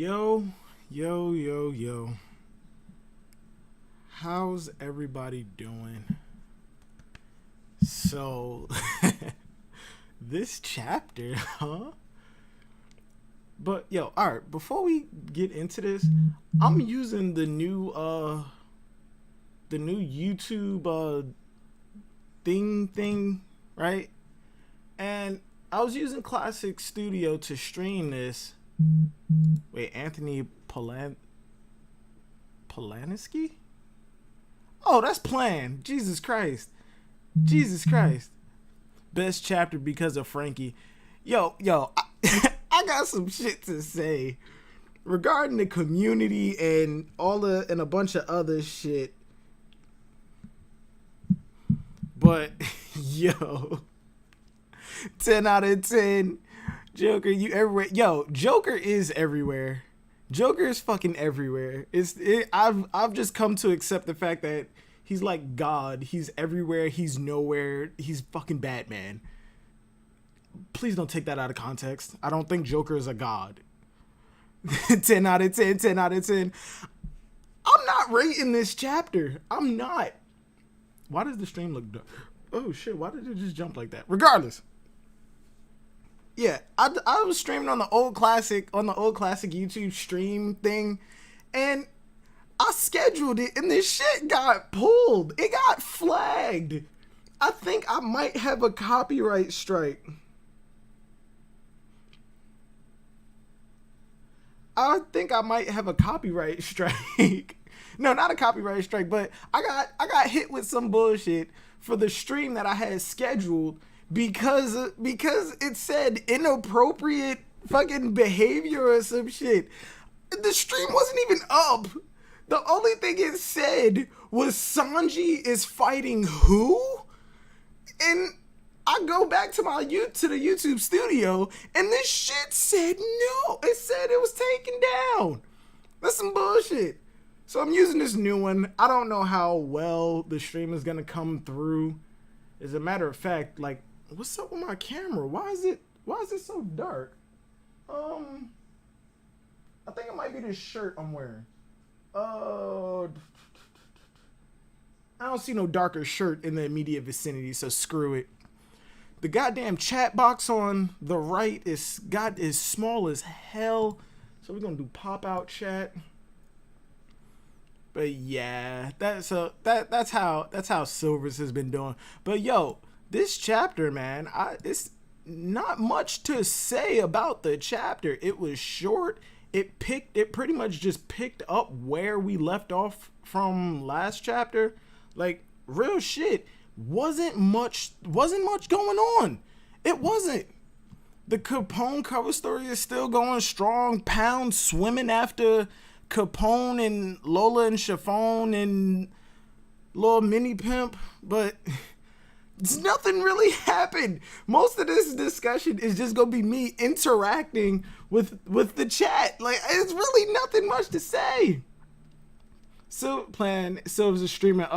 Yo, yo. How's everybody doing? So, this chapter, huh? But yo, all right, before we get into this, I'm using the new YouTube thing, right? And I was using Classic Studio to stream this. Wait, Anthony Polaniski? Oh, that's Plan. Jesus Christ. Best chapter because of Frankie. Yo, I got some shit to say regarding the community and and a bunch of other shit. But yo, 10 out of 10. Joker, you everywhere. Yo, Joker is everywhere. Joker is fucking everywhere. I've just come to accept the fact that he's like God. He's everywhere. He's nowhere. He's fucking Batman. Please don't take that out of context. I don't think Joker is a god. 10 out of 10, 10 out of 10. I'm not rating this chapter. I'm not. Why does the stream look dark? Oh shit, why did it just jump like that? Regardless. Yeah, I was streaming on the old classic YouTube stream thing, and I scheduled it, and this shit got pulled. It got flagged. I think I might have a copyright strike. No, not a copyright strike, but I got hit with some bullshit for the stream that I had scheduled because it said inappropriate fucking behavior or some shit. The stream wasn't even up. The only thing it said was Sanji is fighting who? And I go back to the YouTube studio, and this shit said no. It said it was taken down. That's some bullshit. So I'm using this new one. I don't know how well the stream is gonna come through. As a matter of fact, like, what's up with my camera? Why is it so dark? I think it might be this shirt I'm wearing. I don't see no darker shirt in the immediate vicinity, so screw it. The goddamn chat box on the right is small as hell, so we're gonna do pop out chat. But yeah, that's how Silvers has been doing. But yo, this chapter, man, it's not much to say about the chapter. It was short. It pretty much just picked up where we left off from last chapter. Like, real shit. Wasn't much going on. It wasn't. The Capone cover story is still going strong. Pound swimming after Capone and Lola and Chiffon and little mini pimp, but nothing really happened. Most of this discussion is just gonna be me interacting with the chat. Like, it's really nothing much to say. Silver's a streamer.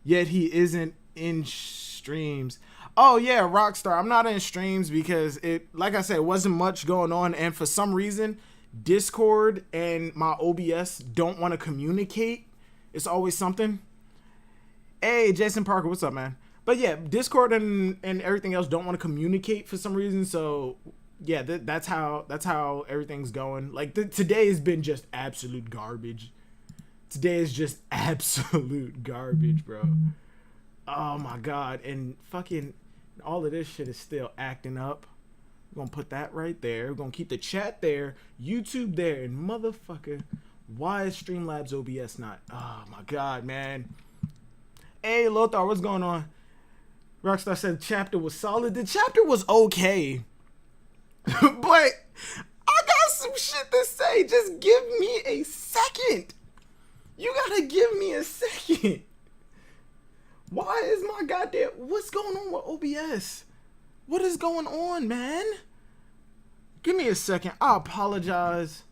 Yet he isn't in streams. Oh yeah, Rockstar. I'm not in streams because like I said, it wasn't much going on, and for some reason, Discord and my OBS don't want to communicate. It's always something. Hey, Jason Parker, what's up, man? But yeah, Discord and everything else don't want to communicate for some reason. So yeah, that's how everything's going. Like, today has been just absolute garbage. Today is just absolute garbage, bro. Oh my god. And fucking all of this shit is still acting up. We're gonna put that right there. We're gonna keep the chat there, YouTube there, and motherfucker, why is Streamlabs OBS not? Oh my god, man. Hey, Lothar, what's going on? Rockstar said the chapter was solid. The chapter was okay. But I got some shit to say. Just give me a second. You gotta give me a second. Why is my goddamn... What's going on with OBS? What is going on, man? Give me a second. I apologize.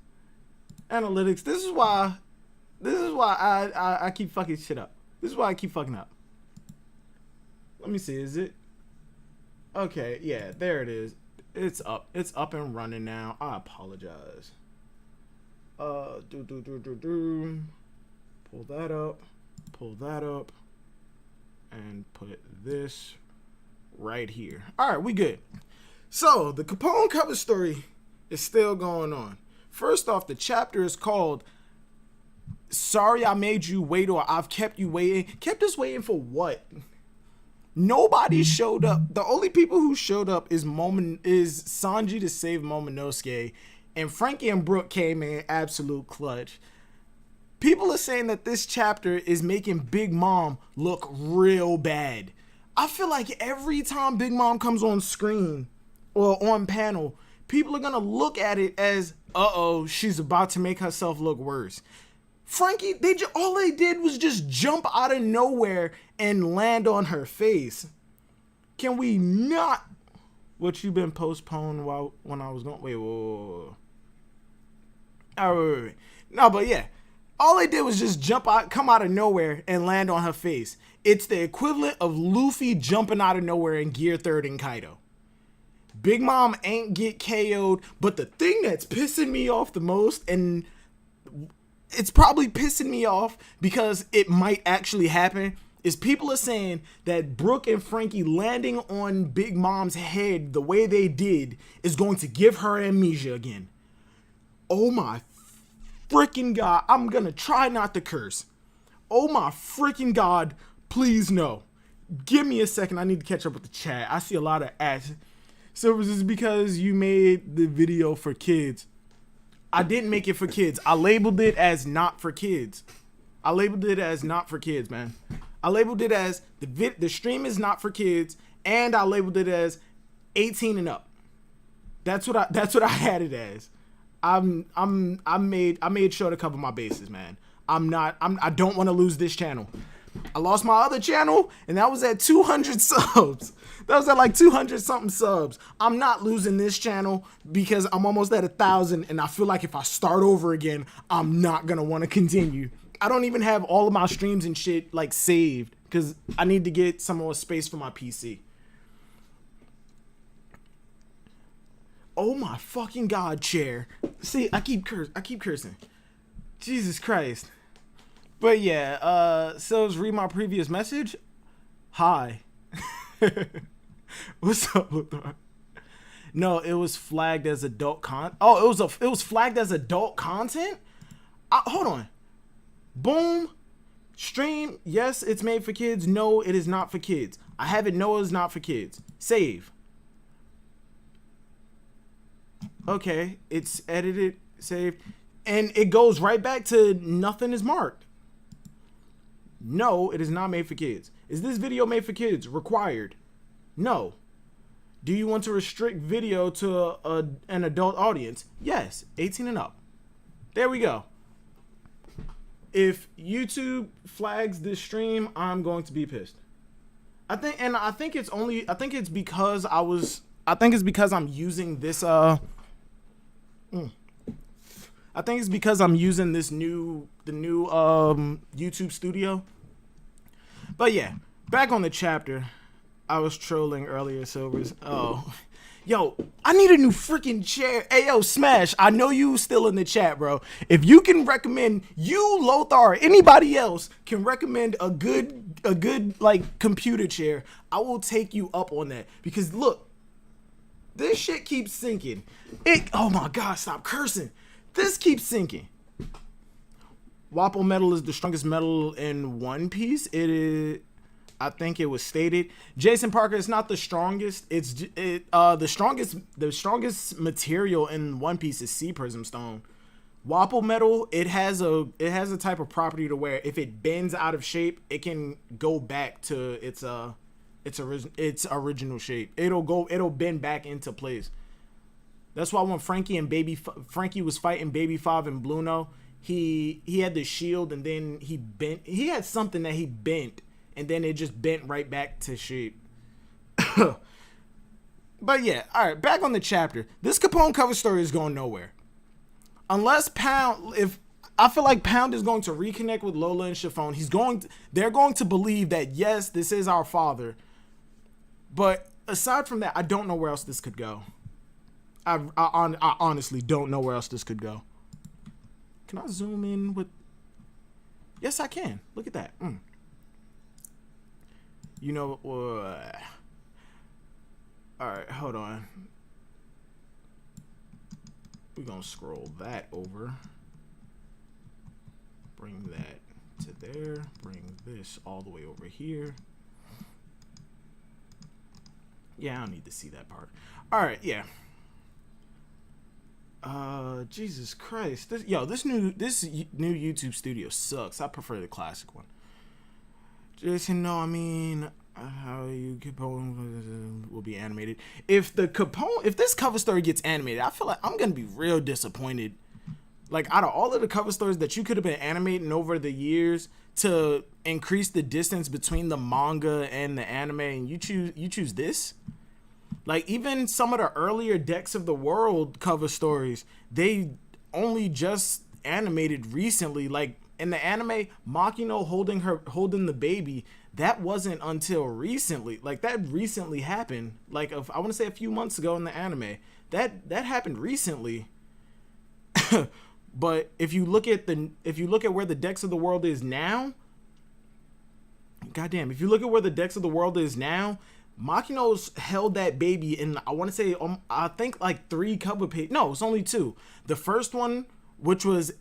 Analytics. This is why I keep fucking shit up. This is why I keep fucking up. Let me see. Is it? Okay. Yeah, there it is. It's up. It's up and running now. I apologize. Pull that up, and put this right here. All right, we good. So the Capone cover story is still going on. First off, the chapter is called "Sorry I Made You Wait" or "I've Kept You Waiting." Kept us waiting for what? Nobody showed up. The only people who showed up is Sanji to save Momonosuke, and Frankie and Brooke came in absolute clutch. People are saying that this chapter is making Big Mom look real bad. I feel like every time Big Mom comes on screen or on panel, people are gonna look at it as, she's about to make herself look worse. Frankie, all they did was just jump out of nowhere and land on her face. Can we not? What you been postponed when I was going? Wait. All right, wait. No, but yeah. All they did was just come out of nowhere and land on her face. It's the equivalent of Luffy jumping out of nowhere in Gear 3rd in Kaido. Big Mom ain't get KO'd, but the thing that's pissing me off the most, and it's probably pissing me off because it might actually happen, is people are saying that Brooke and Frankie landing on Big Mom's head the way they did is going to give her amnesia again. Oh my freaking God, I'm gonna try not to curse. Oh my freaking God, please no. Give me a second, I need to catch up with the chat. I see a lot of ads. So is this because you made the video for kids? I didn't make it for kids. I labeled it as not for kids. I labeled it as not for kids, man. I labeled it as the stream is not for kids, and I labeled it as 18 and up. That's what I had it as. I made sure to cover my bases, man. I don't want to lose this channel. I lost my other channel, and that was at 200 subs. That was at like 200 something subs. I'm not losing this channel because I'm almost at 1,000, and I feel like if I start over again, I'm not gonna want to continue. I don't even have all of my streams and shit like saved because I need to get some more space for my PC. Oh my fucking God, chair. See, I keep cursing. Jesus Christ. But yeah, so read my previous message. Hi. What's up, Luthor? No, it was flagged as adult content. Oh, it was flagged as adult content? Hold on. Boom. Stream. Yes, it's made for kids. No, it is not for kids. I have it. No, it's not for kids. Save. Okay, it's edited, saved, and it goes right back to nothing is marked. No, it is not made for kids. Is this video made for kids? Required. No. Do you want to restrict video to an adult audience? Yes, 18 and up. There we go. If YouTube flags this stream, I'm going to be pissed. I think it's because I'm using this I think it's because I'm using the new YouTube studio. But yeah, back on the chapter. I was trolling earlier, Silvers. Oh, yo, I need a new freaking chair. Hey, yo, Smash, I know you still in the chat, bro. If you can recommend, you, Lothar, or anybody else can recommend a good like computer chair, I will take you up on that. Because look, this shit keeps sinking. Oh my God, stop cursing. This keeps sinking. Wapple metal is the strongest metal in One Piece. It is. I think it was stated. Jason Parker is not the strongest. The strongest material in One Piece is Sea Prism Stone. Wapple metal, it has a type of property to where if it bends out of shape, it can go back to its original shape. It'll bend back into place. That's why when Frankie was fighting Baby Five and Bluno, he had the shield and then he had something that he bent. And then it just bent right back to shape. But yeah, all right, back on the chapter. This Capone cover story is going nowhere. Unless I feel like Pound is going to reconnect with Lola and Chiffon. They're going to believe that, yes, this is our father. But aside from that, I don't know where else this could go. I honestly don't know where else this could go. Can I zoom in with? Yes, I can. Look at that. You know, all right, hold on. We're gonna scroll that over. Bring that to there. Bring this all the way over here. Yeah, I don't need to see that part. All right, yeah. Jesus Christ. This new YouTube studio sucks. I prefer the classic one. Just, how you Capone will be animated. If this cover story gets animated, I feel like I'm gonna be real disappointed. Like, out of all of the cover stories that you could have been animating over the years to increase the distance between the manga and the anime, and you choose this. Like, even some of the earlier Decks of the World cover stories, they only just animated recently. Like, in the anime, Makino holding the baby, that wasn't until recently. Like, that recently happened. Like, I want to say a few months ago in the anime. That happened recently. But if you look at where the Decks of the World is now, goddamn, if you look at where the Decks of the World is now, Makino's held that baby in, I want to say, I think like 3 cover pages. No, it's only 2. The first one, which was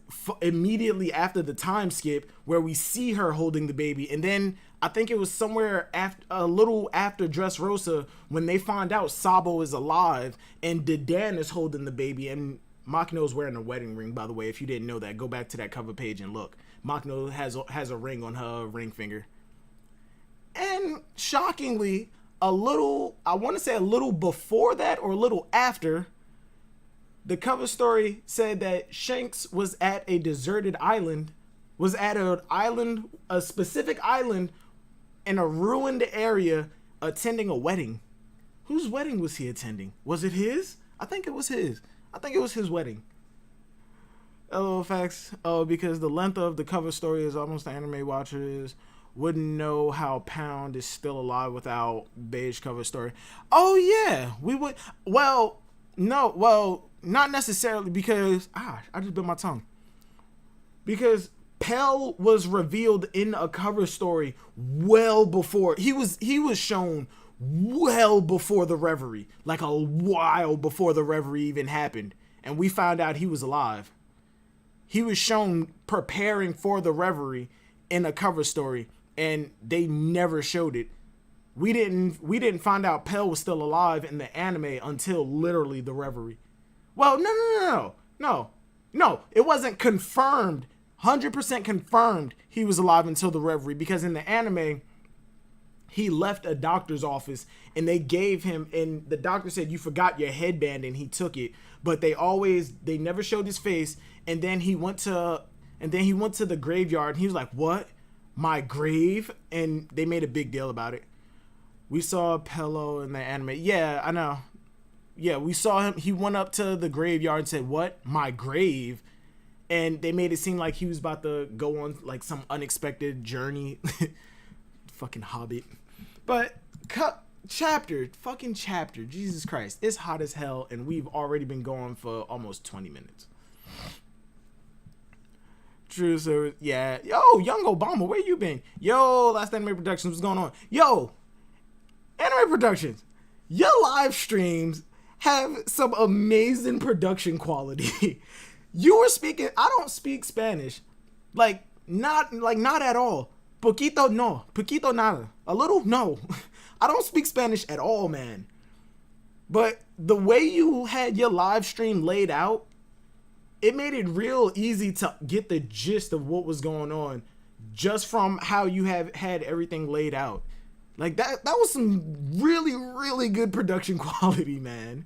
immediately after the time skip, where we see her holding the baby, and then I think it was somewhere a little after Dressrosa when they find out Sabo is alive and Dedan is holding the baby, and Makino's wearing a wedding ring, by the way. If you didn't know that, go back to that cover page and look. Makino has a ring on her ring finger. And shockingly, I want to say a little before that or a little after, the cover story said that Shanks was at a deserted island, a specific island in a ruined area, attending a wedding. Whose wedding was he attending? Was it his? I think it was his. I think it was his wedding. LOL facts. Oh, because the length of the cover story is almost the anime watchers wouldn't know how Pound is still alive without beige cover story. Oh yeah, we would. Well, not necessarily, because I just bit my tongue. Because Pell was revealed in a cover story well before he was shown well before the Reverie, like a while before the Reverie even happened, and we found out he was alive. He was shown preparing for the Reverie in a cover story, and they never showed it. We didn't find out Pell was still alive in the anime until literally the Reverie. Well, no, it wasn't confirmed, 100% confirmed he was alive until the Reverie, because in the anime, he left a doctor's office and they gave him, and the doctor said, "You forgot your headband," and he took it. But they never showed his face. And then he went to the graveyard and he was like, "What? My grave?" And they made a big deal about it. We saw Pello in the anime. Yeah, I know. Yeah, we saw him. He went up to the graveyard and said, "What? My grave?" And they made it seem like he was about to go on like some unexpected journey. Fucking Hobbit. But fucking chapter. Jesus Christ. It's hot as hell and we've already been going for almost 20 minutes. True, so yeah. Yo, Young Obama, where you been? Yo, Last Anime Productions, what's going on? Yo, Anime Productions, your live streams have some amazing production quality. You were speaking, I don't speak Spanish. Not at all. Poquito no. Poquito nada. A little no. I don't speak Spanish at all, man. But the way you had your live stream laid out, it made it real easy to get the gist of what was going on just from how you have had everything laid out. Like that was some really, really good production quality, man.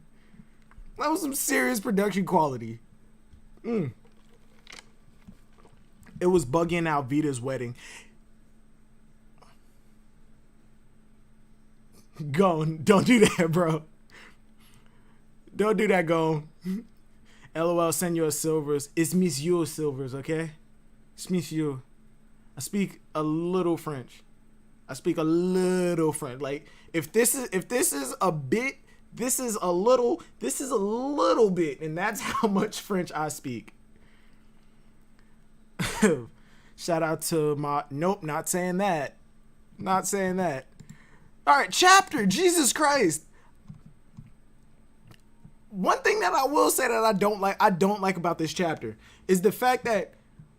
That was some serious production quality. It was bugging out Vita's wedding. Gone. Don't do that, bro. Don't do that, Gone. LOL, Senor Silvers. It's Monsieur Silvers, okay? It's Monsieur. I speak a little French. Like, if this is a bit, this is a little bit, and that's how much French I speak. Shout out to my, nope, not saying that. Not saying that. All right, chapter, Jesus Christ. One thing that I will say that I don't like about this chapter is the fact that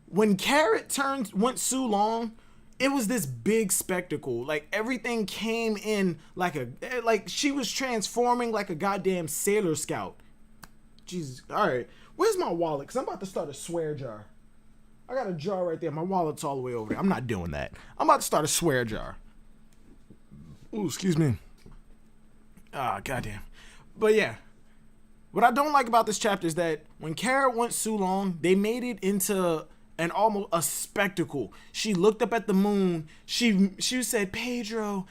when Carrot went so long, it was this big spectacle. Like everything came in like she was transforming like a goddamn Sailor Scout. Jesus. All right, where's my wallet? Because I'm about to start a swear jar. I got a jar right there. My wallet's all the way over there. I'm not doing that. I'm about to start a swear jar. Ooh, excuse me. Ah, goddamn. But yeah. What I don't like about this chapter is that when Carrot went so long, they made it into an almost a spectacle. She looked up at the moon. She said, Pedro,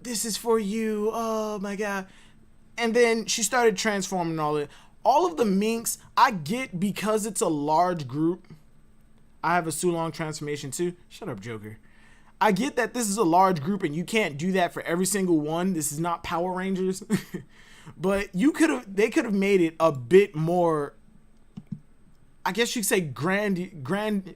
this is for you. Oh my God. And then she started transforming all of the minks. I get because it's a large group. I have a Sulong transformation too. Shut up, Joker. I get that this is a large group and you can't do that for every single one. This is not Power Rangers. But they could have made it a bit more, I guess you could say grandiose.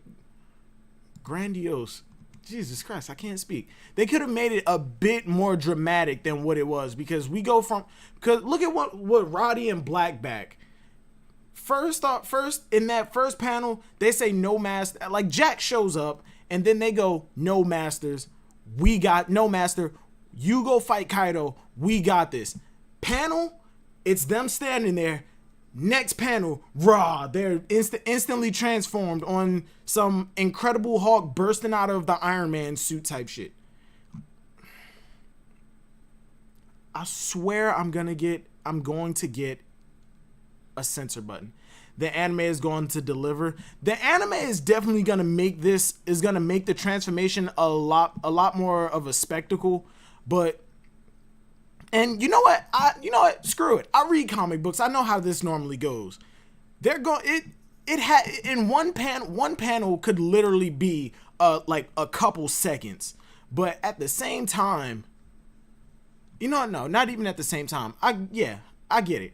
Jesus Christ, I can't speak. They could have made it a bit more dramatic than what it was, because because look at what Roddy and Black back. First in that first panel, they say no master. Like Jack shows up and then they go, no masters. We got no master. You go fight Kaido. We got this. Panel, it's them standing there. Next panel, raw. They're instantly transformed on some Incredible Hulk bursting out of the Iron Man suit type shit. I swear I'm going to get a censor button. The anime is going to deliver. The anime is definitely going to make the transformation a lot more of a spectacle. And you know what? Screw it. I read comic books. I know how this normally goes. In one panel could literally be like a couple seconds. But at the same time, no, not even at the same time. I get it.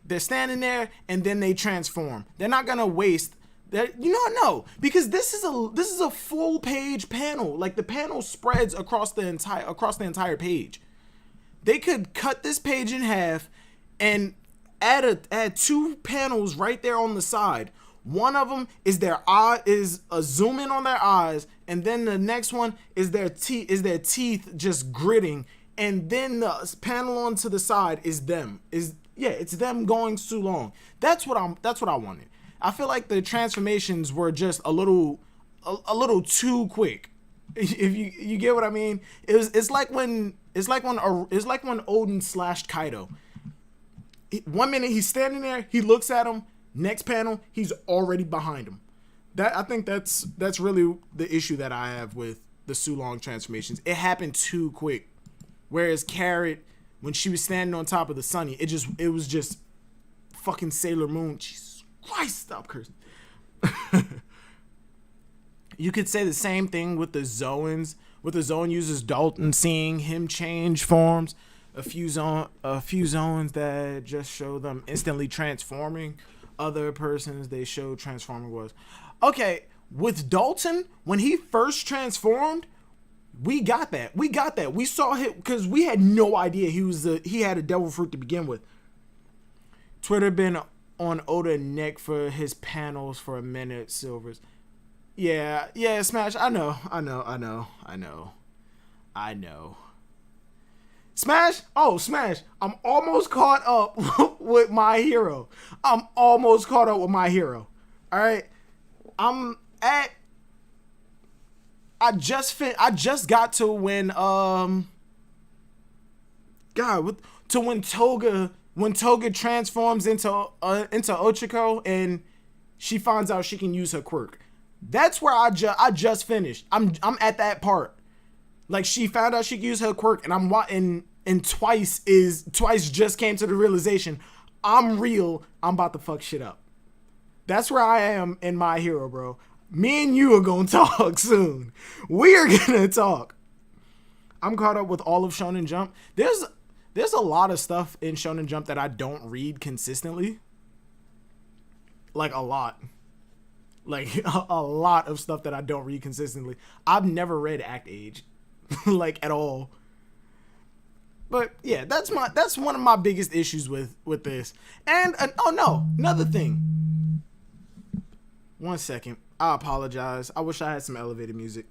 They're standing there and then they transform. They're not gonna waste that. No, because this is a full page panel. Like the panel spreads across the entire page. They could cut this page in half and add two panels right there on the side. One of them is is a zoom in on their eyes, and then the next one is their teeth just gritting, and then the panel on to the side is them. It's them going too long. That's what I wanted. I feel like the transformations were just a little too quick. If you get what I mean, it's like when Odin slashed Kaido. 1 minute he's standing there, he looks at him. Next panel, he's already behind him. I think that's really the issue that I have with the Sulong transformations. It happened too quick. Whereas Carrot, when she was standing on top of the Sunny, it was just fucking Sailor Moon. Jesus Christ, stop cursing. You could say the same thing with the Zoans. With the Zoan users, Dalton seeing him change forms. A few Zoans that just show them instantly transforming. Other persons they show transforming was. Okay, with Dalton, when he first transformed, we got that. We saw him because we had no idea he had a devil fruit to begin with. Twitter been on Oda neck for his panels for a minute, Silvers. Yeah, Smash. I know. Smash. I'm almost caught up with My Hero. All right. I just got to when Toga transforms into Ochako and she finds out she can use her quirk. That's where I just finished. I'm at that part. Like she found out she could use her quirk, and twice just came to the realization I'm real. I'm about to fuck shit up. That's where I am in My Hero, bro. Me and you are gonna talk soon. We are gonna talk. I'm caught up with all of Shonen Jump. There's a lot of stuff in Shonen Jump that I don't read consistently. Like a lot. Like a lot of stuff that I don't read consistently. I've never read Act Age, like at all. But yeah, that's one of my biggest issues with this. And oh no, another thing. 1 second. I apologize. I wish I had some elevator music.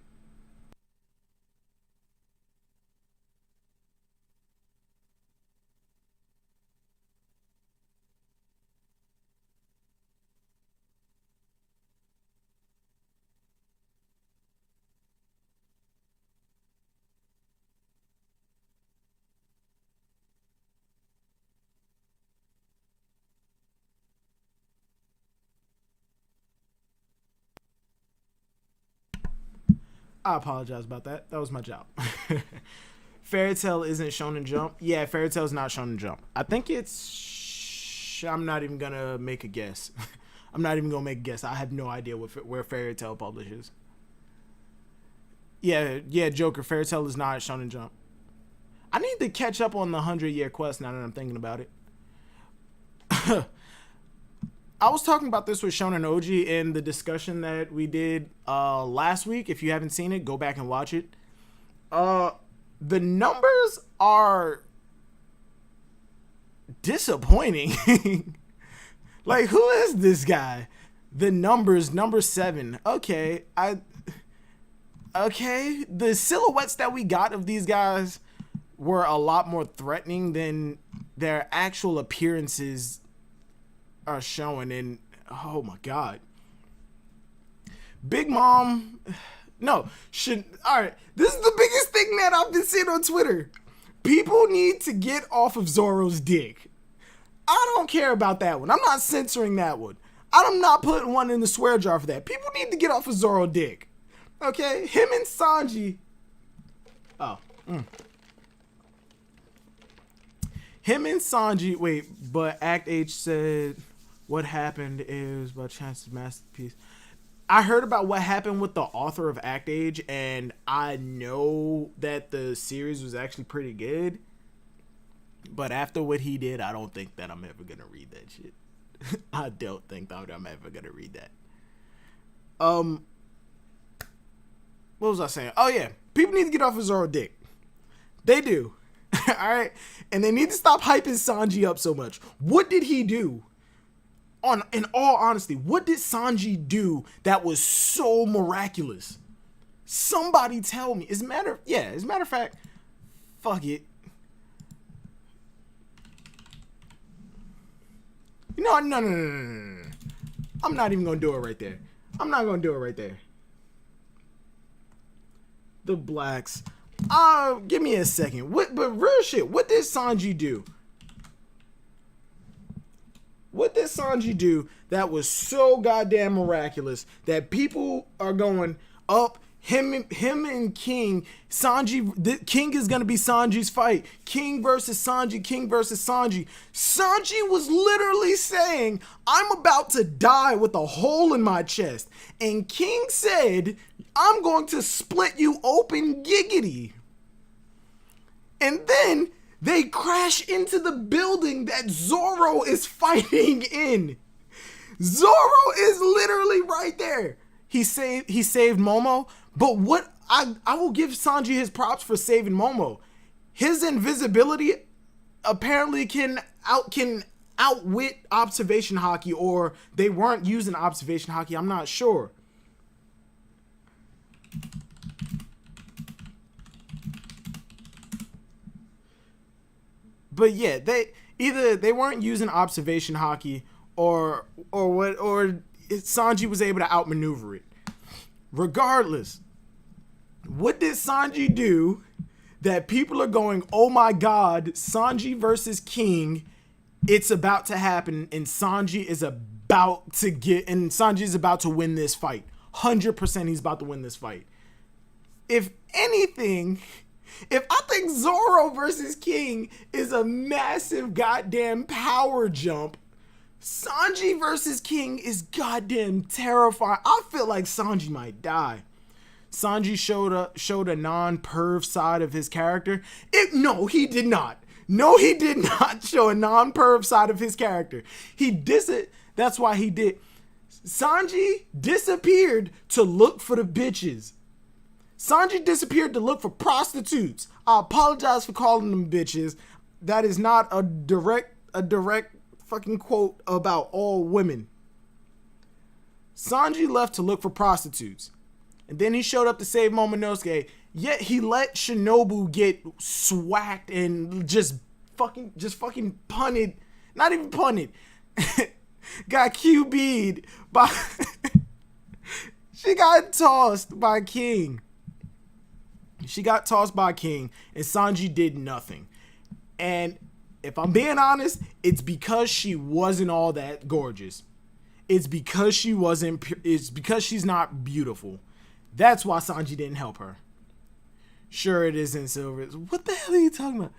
I apologize about that. That was my job. Fairy Tail isn't Shonen Jump. Yeah, Fairy Tail's not Shonen Jump. I think it's... I'm not even going to make a guess. I'm not even going to make a guess. I have no idea where Fairy Tail publishes. Yeah, Joker. Fairy Tail is not Shonen Jump. I need to catch up on the 100-year quest now that I'm thinking about it. I was talking about this with Shonen OG in the discussion that we did last week. If you haven't seen it, go back and watch it. The numbers are disappointing. Like, who is this guy? The numbers, number 7. Okay, the silhouettes that we got of these guys were a lot more threatening than their actual appearances are showing. And oh my god, Big Mom, no, should, all right, this is the biggest thing that I've been seeing on Twitter. People need to get off of Zoro's dick. I don't care about that one. I'm not censoring that one. I'm not putting one in the swear jar for that. People need to get off of Zoro dick. Okay, him and Sanji. Oh. Him and Sanji. Wait, but Act H said what happened is by chance of masterpiece. I heard about what happened with the author of Act Age, and I know that the series was actually pretty good. But after what he did, I don't think that I'm ever gonna read that shit. I don't think that I'm ever gonna read that. What was I saying? Oh yeah, people need to get off of Zoro dick. They do. All right, and they need to stop hyping Sanji up so much. What did he do? In all honesty, what did Sanji do that was so miraculous? Somebody tell me. As a matter of fact, fuck it. You know what? No. I'm not even gonna do it right there. I'm not gonna do it right there. The blacks. Give me a second. But real shit, what did Sanji do? What did Sanji do that was so goddamn miraculous that people are going up? Him and King. King is gonna be Sanji's fight. King versus Sanji. Sanji was literally saying, "I'm about to die with a hole in my chest," and King said, "I'm going to split you open, giggity." And then they crash into the building that Zoro is fighting in. Zoro is literally right there. He saved Momo, but what I will give Sanji his props for saving Momo. His invisibility apparently can outwit observation haki, or they weren't using observation haki. I'm not sure. But yeah, they weren't using observation haki, or Sanji was able to outmaneuver it. Regardless, what did Sanji do that people are going, "Oh my god, Sanji versus King, it's about to happen, and Sanji is about to win this fight. 100% he's about to win this fight." If anything, I think Zoro versus King is a massive goddamn power jump, Sanji versus King is goddamn terrifying. I feel like Sanji might die. Sanji showed a non-perv side of his character. No, he did not. No, he did not show a non-perv side of his character. He did it. That's why he did. Sanji disappeared to look for the bitches. Sanji disappeared to look for prostitutes. I apologize for calling them bitches. That is not a direct fucking quote about all women. Sanji left to look for prostitutes. And then he showed up to save Momonosuke. Yet he let Shinobu get swacked and just fucking punted. Not even punted. Got QB'd by... She got tossed by King. She got tossed by King, and Sanji did nothing. And if I'm being honest, it's because she wasn't all that gorgeous. It's because she's not beautiful. That's why Sanji didn't help her. Sure, it isn't Silver. What the hell are you talking about?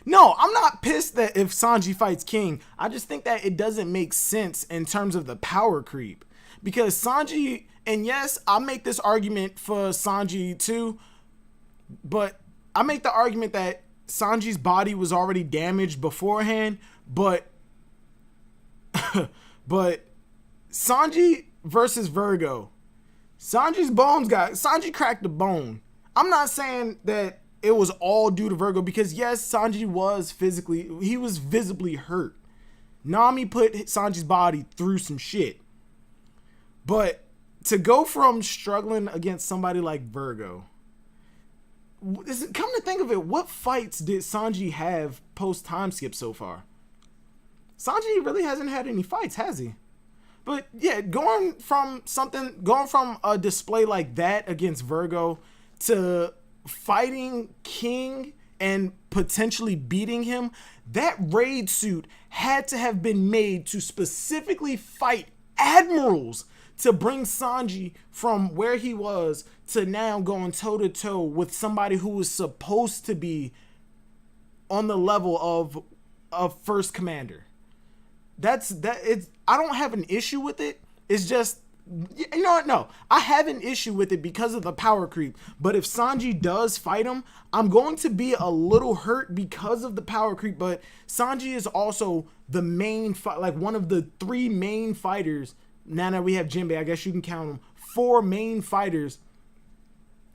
No, I'm not pissed that if Sanji fights King. I just think that it doesn't make sense in terms of the power creep. Because Sanji, and yes, I make this argument for Sanji too, but I make the argument that Sanji's body was already damaged beforehand, but Sanji versus Virgo. Sanji cracked the bone. I'm not saying that it was all due to Virgo, because yes, Sanji was visibly hurt. Nami put Sanji's body through some shit. But to go from struggling against somebody like Virgo, come to think of it, what fights did Sanji have post time skip so far? Sanji really hasn't had any fights, has he? But yeah, going from a display like that against Virgo to fighting King and potentially beating him, that raid suit had to have been made to specifically fight admirals to bring Sanji from where he was to now going toe to toe with somebody who was supposed to be on the level of first commander. I don't have an issue with it. It's just, you know what? No, I have an issue with it because of the power creep. But if Sanji does fight him, I'm going to be a little hurt because of the power creep. But Sanji is also the main one of the 3 main fighters. Now that we have Jinbei, I guess you can count them, 4 main fighters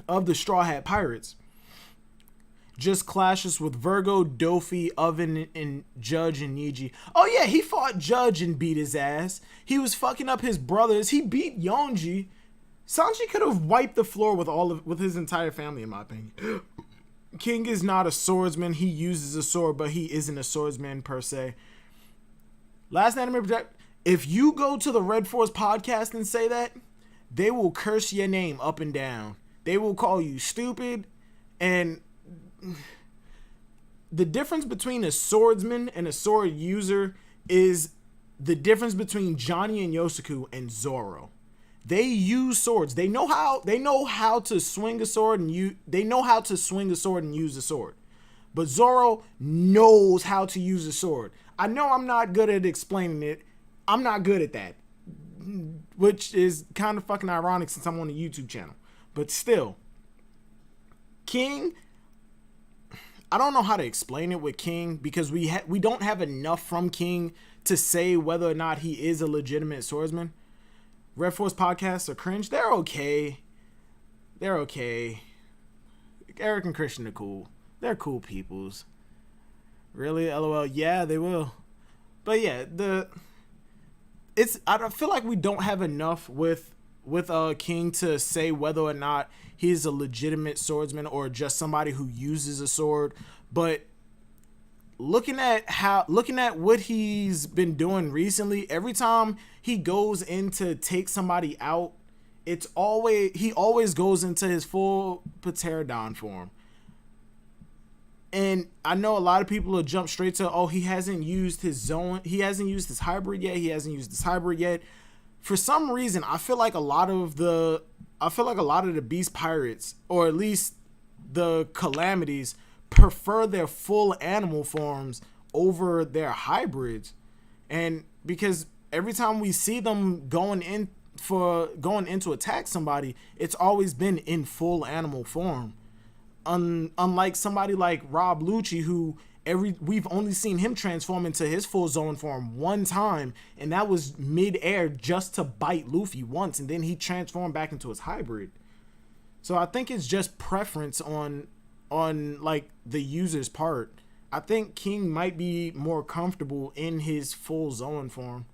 of the Straw Hat Pirates. Just clashes with Virgo, Dofi, Oven, and Judge and Niji. Oh yeah, he fought Judge and beat his ass. He was fucking up his brothers. He beat Yonji. Sanji could have wiped the floor with his entire family, in my opinion. King is not a swordsman. He uses a sword, but he isn't a swordsman per se. Last anime project. If you go to the Red Force podcast and say that, they will curse your name up and down. They will call you stupid. And the difference between a swordsman and a sword user is the difference between Johnny and Yosuke and Zoro. They use swords. They know how to swing a sword and use a sword. But Zoro knows how to use a sword. I know I'm not good at explaining it. I'm not good at that, which is kind of fucking ironic since I'm on a YouTube channel. But still, King, I don't know how to explain it with King because we don't have enough from King to say whether or not he is a legitimate swordsman. Red Force podcasts are cringe. They're okay. Eric and Christian are cool. They're cool peoples. Really? LOL. Yeah, they will. But yeah, I feel like we don't have enough with King to say whether or not he's a legitimate swordsman or just somebody who uses a sword. But looking at what he's been doing recently, every time he goes in to take somebody out, he always goes into his full pterodon form. And I know a lot of people will jump straight to, he hasn't used his hybrid yet. For some reason, I feel like a lot of the Beast Pirates, or at least the Calamities, prefer their full animal forms over their hybrids. And because every time we see them going in to attack somebody, it's always been in full animal form. Unlike somebody like Rob Lucci, who We've only seen him transform into his full Zoan form one time, and that was mid-air just to bite Luffy once, and then he transformed back into his hybrid. So I think it's just preference on like the user's part. I think King might be more comfortable in his full Zoan form.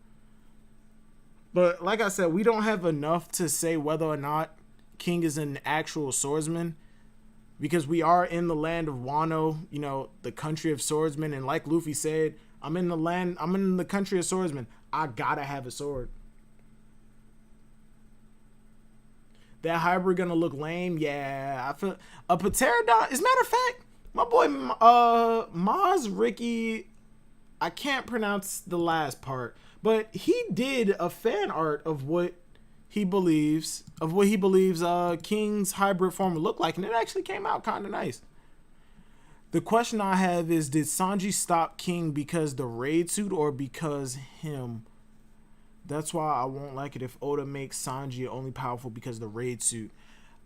But like I said, we don't have enough to say whether or not King is an actual swordsman, because we are in the land of Wano, you know, the country of swordsmen. And like Luffy said, I'm in the country of swordsmen. I gotta have a sword. That hybrid gonna look lame. Yeah, I feel a pterodon. As a matter of fact, my boy Maz Ricky, I can't pronounce the last part, but he did a fan art of what he believes King's hybrid form would look like, and it actually came out kind of nice. The question I have is, did Sanji stop King because the raid suit or because him? That's why I won't like it if Oda makes Sanji only powerful because of the raid suit.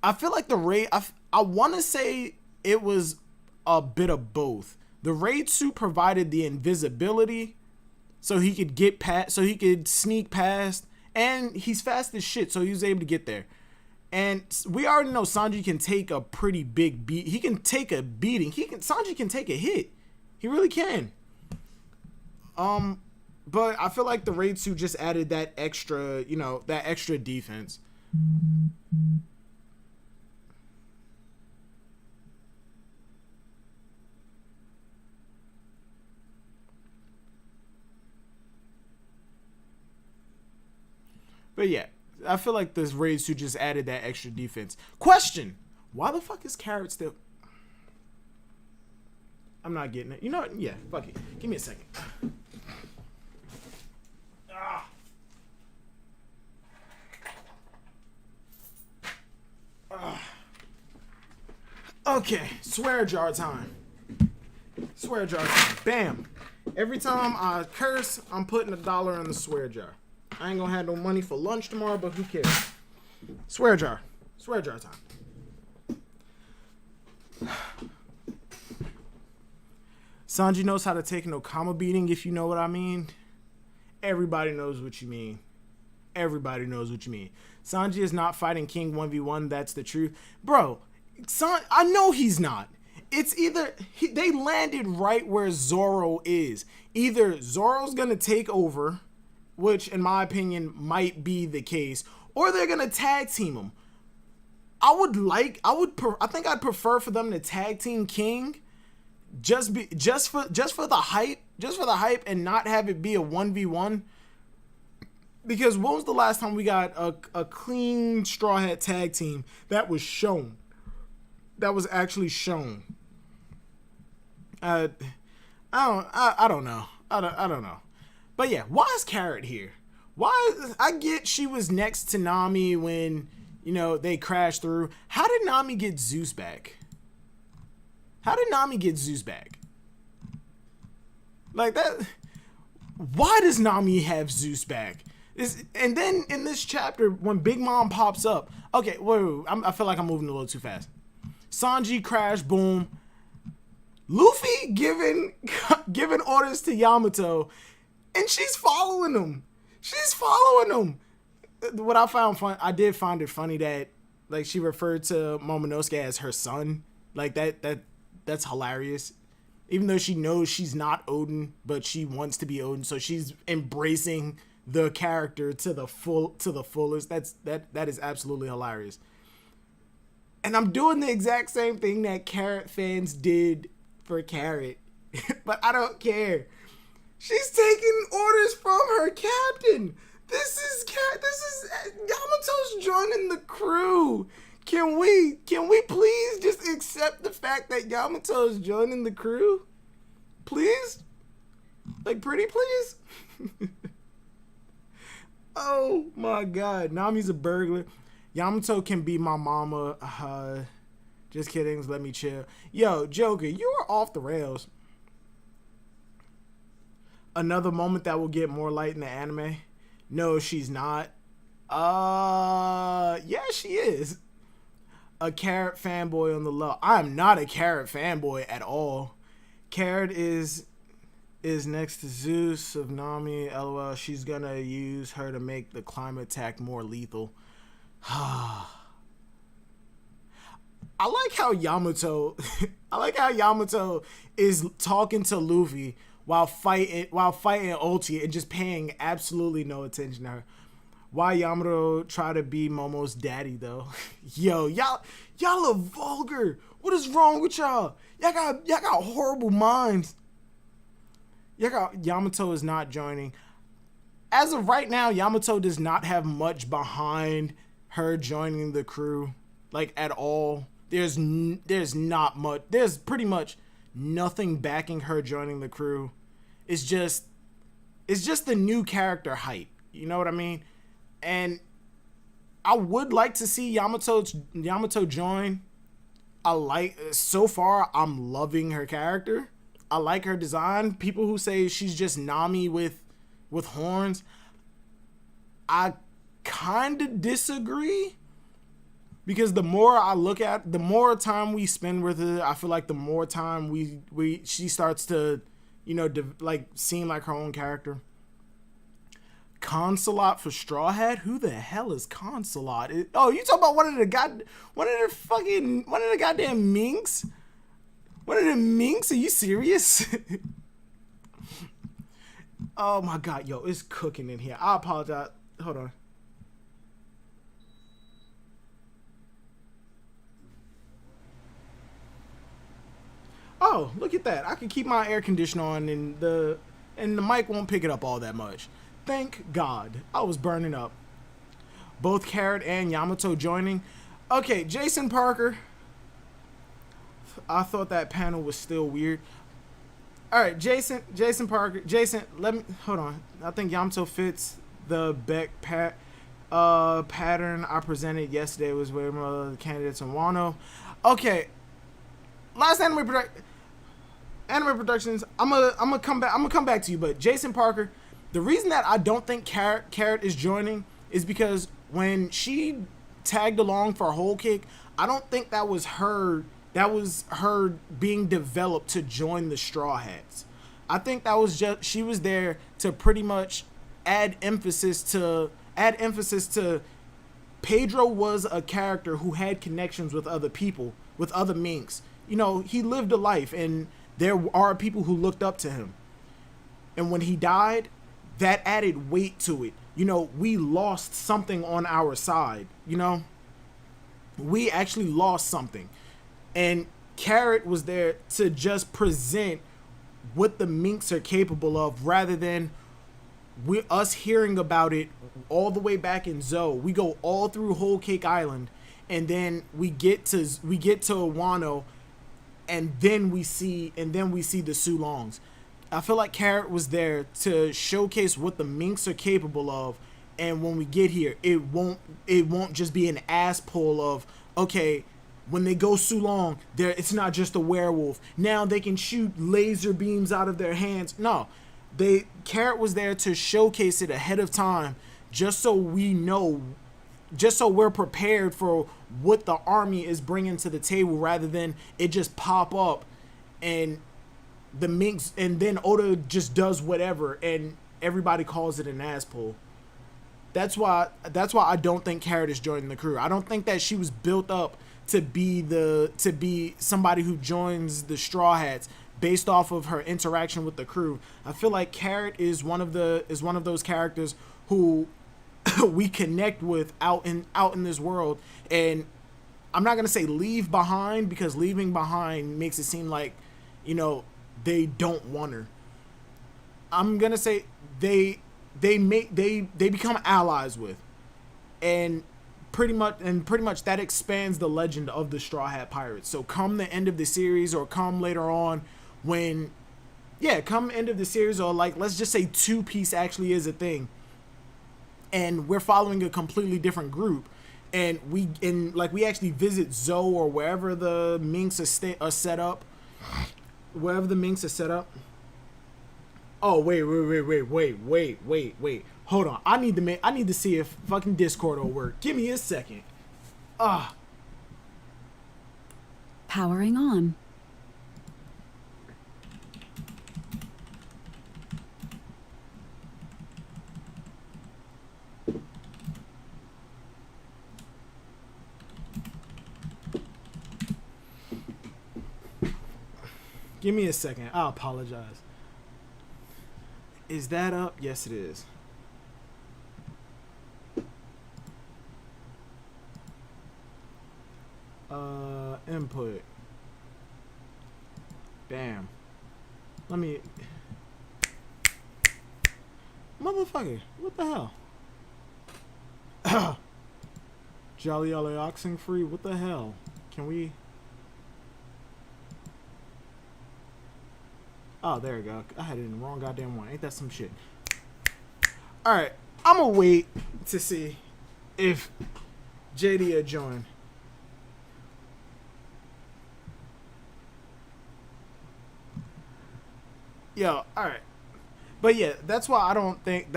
I feel like the raid, I want to say it was a bit of both. The raid suit provided the invisibility so he could get past, so he could sneak past, and he's fast as shit, so he was able to get there. And we already know Sanji can take a pretty big beat. He can take a beating. Sanji can take a hit. He really can. But I feel like the raid suit just added that extra, you know, that extra defense. But yeah, I feel like this raid suit just added that extra defense. Question: why the fuck is Carrot still? I'm not getting it. You know what? Yeah, fuck it. Give me a second. Okay, swear jar time. Swear jar time. Bam. Every time I curse, I'm putting $1 in the swear jar. I ain't gonna have no money for lunch tomorrow, but who cares? Swear jar. Swear jar time. Sanji knows how to take an Okama beating, if you know what I mean. Everybody knows what you mean. Everybody knows what you mean. Sanji is not fighting King 1v1, that's the truth. Bro, I know he's not. It's either they landed right where Zoro is. Either Zoro's gonna take over, which in my opinion might be the case, or they're gonna tag team him. I think I'd prefer for them to tag team King, just for the hype, and not have it be a 1v1. Because when was the last time we got a clean Straw Hat tag team that was shown? That was actually shown. I don't know. I don't know. But yeah, why is Carrot here? I get she was next to Nami when, you know, they crashed through. How did Nami get Zeus back? Like that. Why does Nami have Zeus back? And then in this chapter, when Big Mom pops up, okay, wait, I feel like I'm moving a little too fast. Sanji crash, boom. Luffy giving orders to Yamato, and she's following him. What I found fun, I did find it funny that like she referred to Momonosuke as her son. Like that's hilarious. Even though she knows she's not Odin, but she wants to be Odin, so she's embracing the character to the fullest. That is absolutely hilarious. And I'm doing the exact same thing that Carrot fans did for Carrot, but I don't care. She's taking orders from her captain. This is Yamato's joining the crew. Can we please just accept the fact that Yamato's joining the crew? Please? Like, pretty please? Oh my god. Nami's a burglar. Yamato can be my mama. Just kidding. Let me chill. Yo, Joker, you are off the rails. Another moment that will get more light in the anime. No, she's not. Yeah, she is. A Carrot fanboy on the low. I am not a Carrot fanboy at all. Carrot is next to Zeus of Nami. LOL. She's gonna use her to make the climate attack more lethal. I like how Yamato is talking to Luffy while fighting Ulti and just paying absolutely no attention to her. Why Yamato try to be Momo's daddy though? Yo, y'all are vulgar. What is wrong with y'all? Y'all got horrible minds. Yamato is not joining. As of right now, Yamato does not have much behind her joining the crew, like at all. There's not much. There's pretty much nothing backing her joining the crew. It's just the new character hype. You know what I mean? And I would like to see Yamato join. So far, I'm loving her character. I like her design. People who say she's just Nami with horns, I kind of disagree. Because the more I look at, the more time we spend with her, I feel like the more time she starts to, seem like her own character. Consulate for Straw Hat? Who the hell is Consulate? You talking about one of the goddamn minks? One of the minks? Are you serious? Oh my god, yo, it's cooking in here. I apologize. Hold on. Oh, look at that. I can keep my air conditioner on and the mic won't pick it up all that much. Thank God. I was burning up. Both Carrot and Yamato joining. Okay, Jason Parker. I thought that panel was still weird. Alright, Jason Parker. Jason, hold on. I think Yamato fits the Beck pattern I presented yesterday. Was where the candidates in Wano. Okay. Last anime productions. I'm gonna come back to you, but Jason Parker, the reason that I don't think Carrot is joining is because when she tagged along for Whole Cake, I don't think that was her being developed to join the Straw Hats. I think that was just, she was there to pretty much add emphasis to Pedro was a character who had connections with other people, with other minks. He lived a life and there are people who looked up to him. And when he died, that added weight to it. We lost something on our side, we actually lost something. And Carrot was there to just present what the minks are capable of rather than us hearing about it all the way back in Zoe. We go all through Whole Cake Island and then we get to Wano and then we see the Sulongs. I feel like Carrot was there to showcase what the minks are capable of, and when we get here, it won't just be an ass pull of, okay, when they go Sulong, it's not just a werewolf. Now they can shoot laser beams out of their hands. No, Carrot was there to showcase it ahead of time, just so we know, just so we're prepared for what the army is bringing to the table, rather than it just pop up and the minks, and then Oda just does whatever and everybody calls it an ass pull. That's why I don't think Carrot is joining the crew. I don't think that she was built up to be somebody who joins the Straw Hats based off of her interaction with the crew. I feel like Carrot is one of those characters who we connect with out in this world, and I'm not gonna say leave behind, because leaving behind makes it seem like they don't want her. I'm gonna say they become allies with, and pretty much that expands the legend of the Straw Hat Pirates. So come the end of the series, or come later on come end of the series, or like let's just say Two Piece actually is a thing, and we're following a completely different group, and we actually visit Zoe or wherever the minks are set up. Wherever the minks are set up. Oh, wait. Hold on. I need to see if fucking Discord will work. Give me a second. Powering on. Give me a second. I apologize. Is that up? Yes, it is. Input. Bam. Let me... Motherfucker, what the hell? Jolly Oxen free, what the hell? Can we... Oh, there we go. I had it in the wrong goddamn one. Ain't that some shit? Alright, I'm gonna wait to see if JD will join. Yo, alright. But yeah, that's why I don't think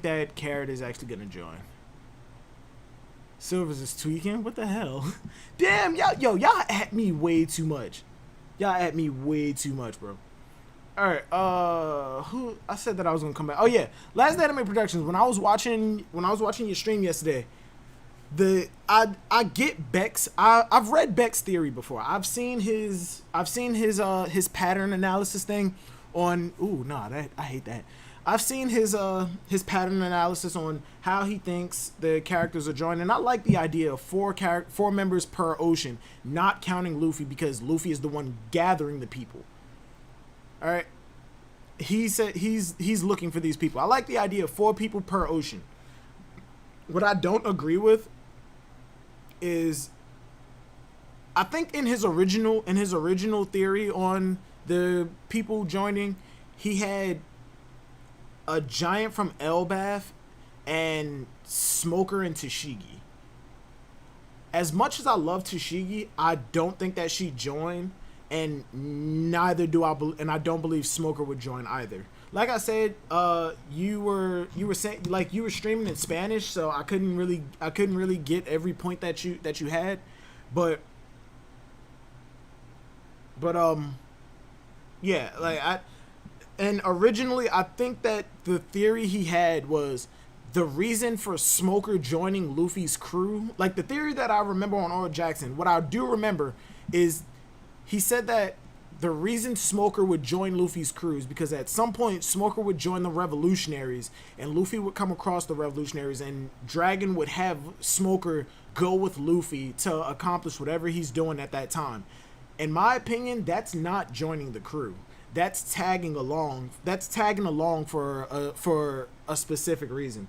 that Carrot is actually gonna join. Silvers is tweaking? What the hell? Damn, y'all at me way too much. Y'all at me way too much, bro. Alright, who I said that I was gonna come back. Oh yeah, Last Anime Productions. When I was watching your stream yesterday, I get Beck's. I've read Beck's theory before. I've seen his pattern analysis thing on. Ooh, nah, I hate that. I've seen his pattern analysis on how he thinks the characters are joined, and I like the idea of four members per ocean, not counting Luffy because Luffy is the one gathering the people. All right, he said he's looking for these people. I like the idea of 4 people per ocean. What I don't agree with is, I think in his original theory on the people joining, he had a giant from Elbaf and Smoker and Tashigi. As much as I love Tashigi, I don't think that she joined, and neither do I. And I don't believe Smoker would join either. Like I said, you were saying, like, you were streaming in Spanish, so I couldn't really get every point that you had, but yeah, like and originally I think that the theory he had was the reason for Smoker joining Luffy's crew. Like the theory that I remember on Oral Jackson, what I do remember is he said that the reason Smoker would join Luffy's crew is because at some point Smoker would join the Revolutionaries and Luffy would come across the Revolutionaries and Dragon would have Smoker go with Luffy to accomplish whatever he's doing at that time. In my opinion, that's not joining the crew. That's tagging along. That's tagging along for a specific reason.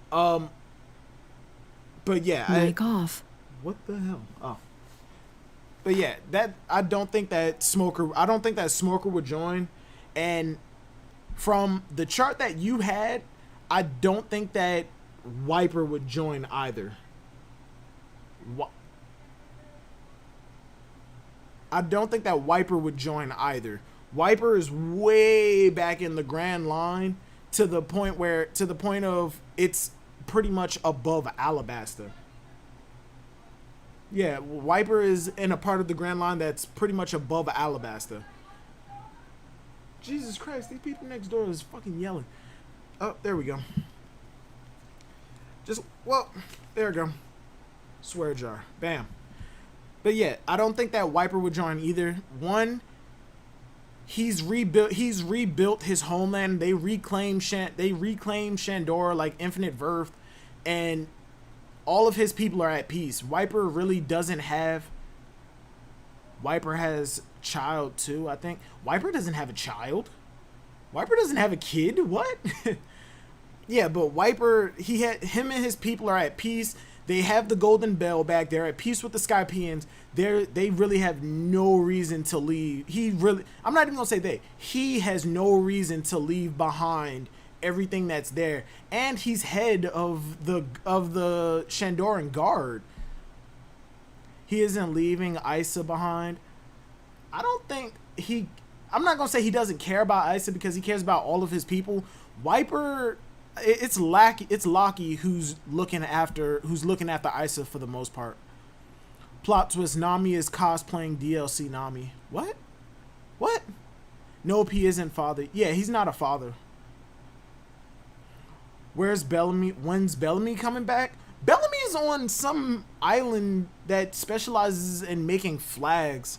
But yeah, Mic off. What the hell? Oh. But yeah, I don't think that Smoker would join. And from the chart that you had, I don't think that Wiper would join either. I don't think that Wiper would join either. Wiper is way back in the Grand Line to the point of it's pretty much above Alabasta. Yeah, Wiper is in a part of the Grand Line that's pretty much above Alabasta. Jesus Christ, these people next door is fucking yelling. Oh, there we go. There we go. Swear jar. Bam. But yeah, I don't think that Wiper would join either. One, he's rebuilt his homeland. They reclaim Shandor like Infinite Verth, and all of his people are at peace. Wiper really doesn't have. Wiper has child too, I think. Wiper doesn't have a child. Wiper doesn't have a kid. What? Yeah, but Wiper, him and his people are at peace. They have the Golden Bell back. They're at peace with the Skypeans. They really have no reason to leave. I'm not even gonna say they. He has no reason to leave behind everything that's there. And he's head of the Shandoran Guard. He isn't leaving Isa behind. I don't think I'm not gonna say he doesn't care about Isa because he cares about all of his people. Wiper. It's Locky who's looking after Isa for the most part. Plot twist: Nami is cosplaying DLC Nami. What? Nope, he isn't father. Yeah, he's not a father. Where's Bellamy? When's Bellamy coming back? Bellamy is on some island that specializes in making flags.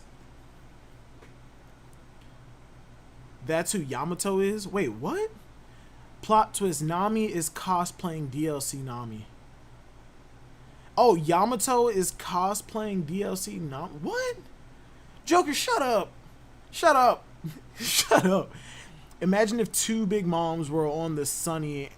That's who Yamato is? Wait, what? Plot twist, Nami is cosplaying DLC Nami. Oh, Yamato is cosplaying DLC Nami? What? Joker, shut up. Shut up. Shut up. Imagine if two big moms were on the Sunny.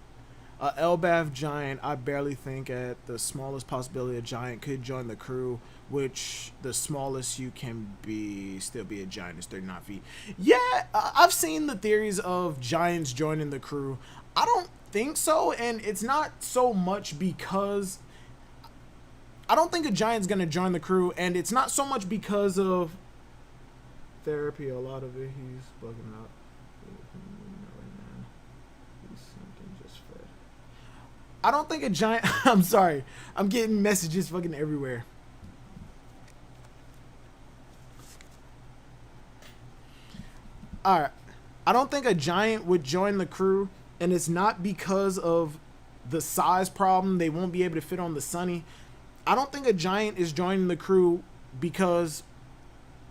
Elbaf giant, I barely think at the smallest possibility a giant could join the crew, which the smallest you can be still be a giant is 39 feet. Yeah, I've seen the theories of giants joining the crew. I don't think so, and it's not so much because I don't think a giant's gonna join the crew, and it's not so much because of therapy. A lot of it, he's bugging out. I don't think a giant... I'm sorry. I'm getting messages fucking everywhere. Alright. I don't think a giant would join the crew, and it's not because of the size problem. They won't be able to fit on the Sunny. I don't think a giant is joining the crew because...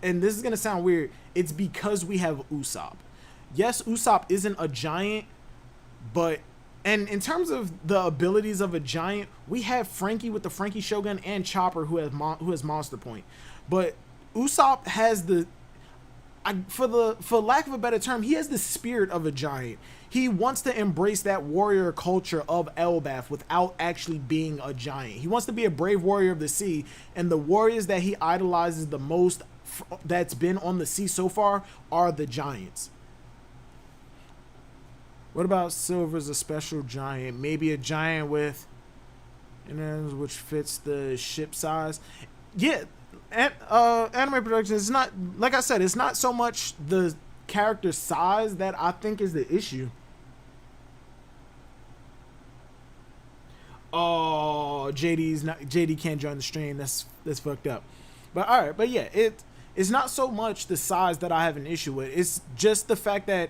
And this is going to sound weird. It's because we have Usopp. Yes, Usopp isn't a giant, but... And in terms of the abilities of a giant, we have Frankie with the Frankie Shogun and Chopper who has Monster Point. But Usopp has the, for lack of a better term, he has the spirit of a giant. He wants to embrace that warrior culture of Elbaf without actually being a giant. He wants to be a brave warrior of the sea, and the warriors that he idolizes the most that's been on the sea so far are the giants. What about Silver's a special giant? Maybe a giant with, which fits the ship size. Yeah, anime production is not, like I said, it's not so much the character size that I think is the issue. Oh, JD can't join the stream. That's fucked up. But all right, but yeah, it's not so much the size that I have an issue with. It's just the fact that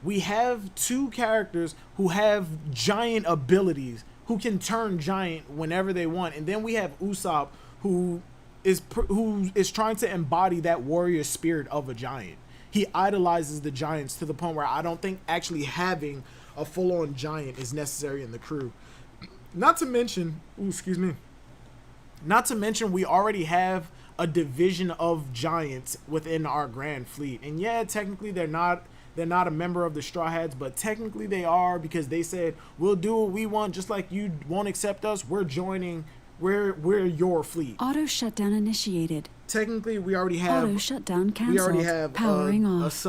we have two characters who have giant abilities, who can turn giant whenever they want, and then we have Usopp, who is trying to embody that warrior spirit of a giant. He idolizes the giants to the point where I don't think actually having a full-on giant is necessary in the crew. Not to mention, we already have a division of giants within our Grand Fleet, and yeah, technically they're not a member of the Straw Hats, but technically they are, because they said, we'll do what we want, just like you won't accept us, we're joining, we're your fleet. Auto shutdown initiated. Technically, we already have... Auto shutdown canceled. We already have powering off.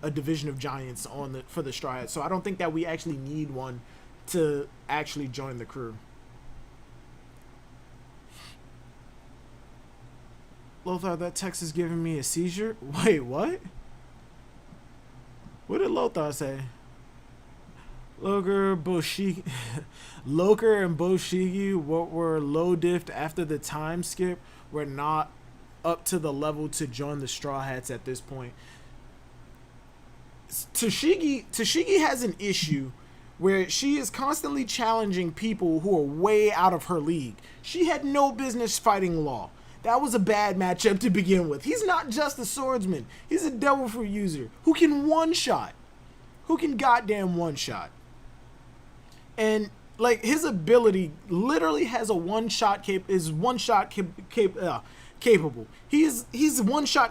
A division of giants for the Straw Hats, so I don't think that we actually need one to actually join the crew. Lothar, that text is giving me a seizure? Wait, what? What did Lothar say? Loker and Boshigi, what were low diffed after the time skip, were not up to the level to join the Straw Hats at this point. Tashigi has an issue where she is constantly challenging people who are way out of her league. She had no business fighting Law. That was a bad matchup to begin with. He's not just a swordsman. He's a devil fruit user who can one-shot. Who can goddamn one-shot. And, like, his ability literally has a one-shot capable. He's one-shot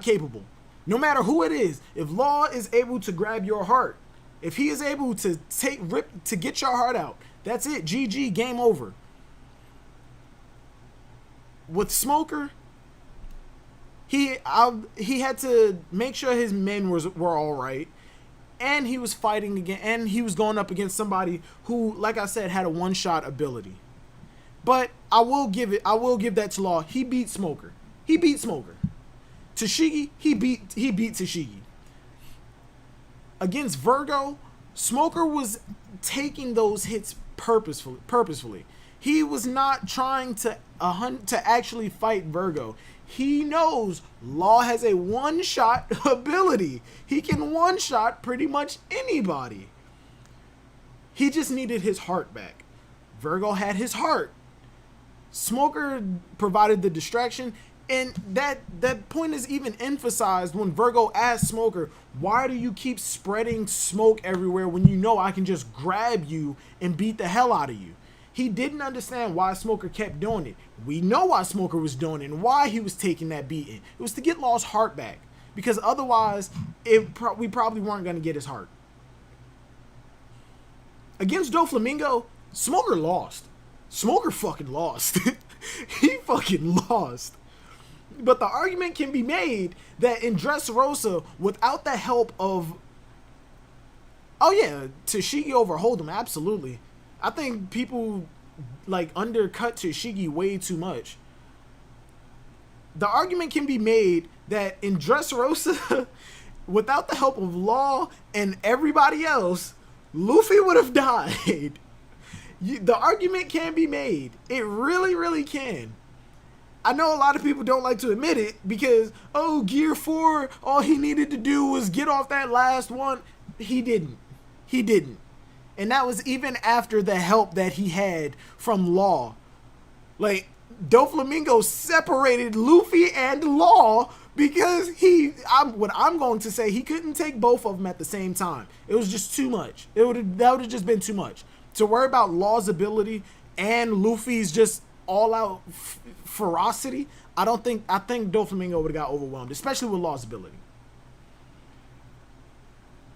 capable. No matter who it is. If Law is able to grab your heart, if he is able to get your heart out, that's it. GG, game over. With Smoker, he had to make sure his men were all right, and he was fighting again, and he was going up against somebody who, like I said, had a one-shot ability. But I will give that to Law. He beat Smoker. Tashigi, he beat Tashigi. Against Virgo, Smoker was taking those hits purposefully. He was not trying to actually fight Virgo. He knows Law has a one-shot ability. He can one-shot pretty much anybody. He just needed his heart back. Virgo had his heart. Smoker provided the distraction. And that point is even emphasized when Virgo asks Smoker, why do you keep spreading smoke everywhere when you know I can just grab you and beat the hell out of you? He didn't understand why Smoker kept doing it. We know why Smoker was doing it and why he was taking that beating. It was to get Law's heart back. Because otherwise, we probably weren't going to get his heart. Against Doflamingo, Smoker lost. Smoker fucking lost. He fucking lost. But the argument can be made that in Dressrosa, without the help of... Oh yeah, Tashigi over Hold'em, absolutely. I think people, like, undercut Tashigi way too much. The argument can be made that in Dressrosa, without the help of Law and everybody else, Luffy would have died. The argument can be made. It really, really can. I know a lot of people don't like to admit it because, oh, Gear 4, all he needed to do was get off that last one. He didn't. He didn't. And that was even after the help that he had from Law. Like, Doflamingo separated Luffy and Law because what I'm going to say, he couldn't take both of them at the same time. It was just too much. That would have just been too much. To worry about Law's ability and Luffy's just all-out ferocity, I think Doflamingo would have got overwhelmed, especially with Law's ability.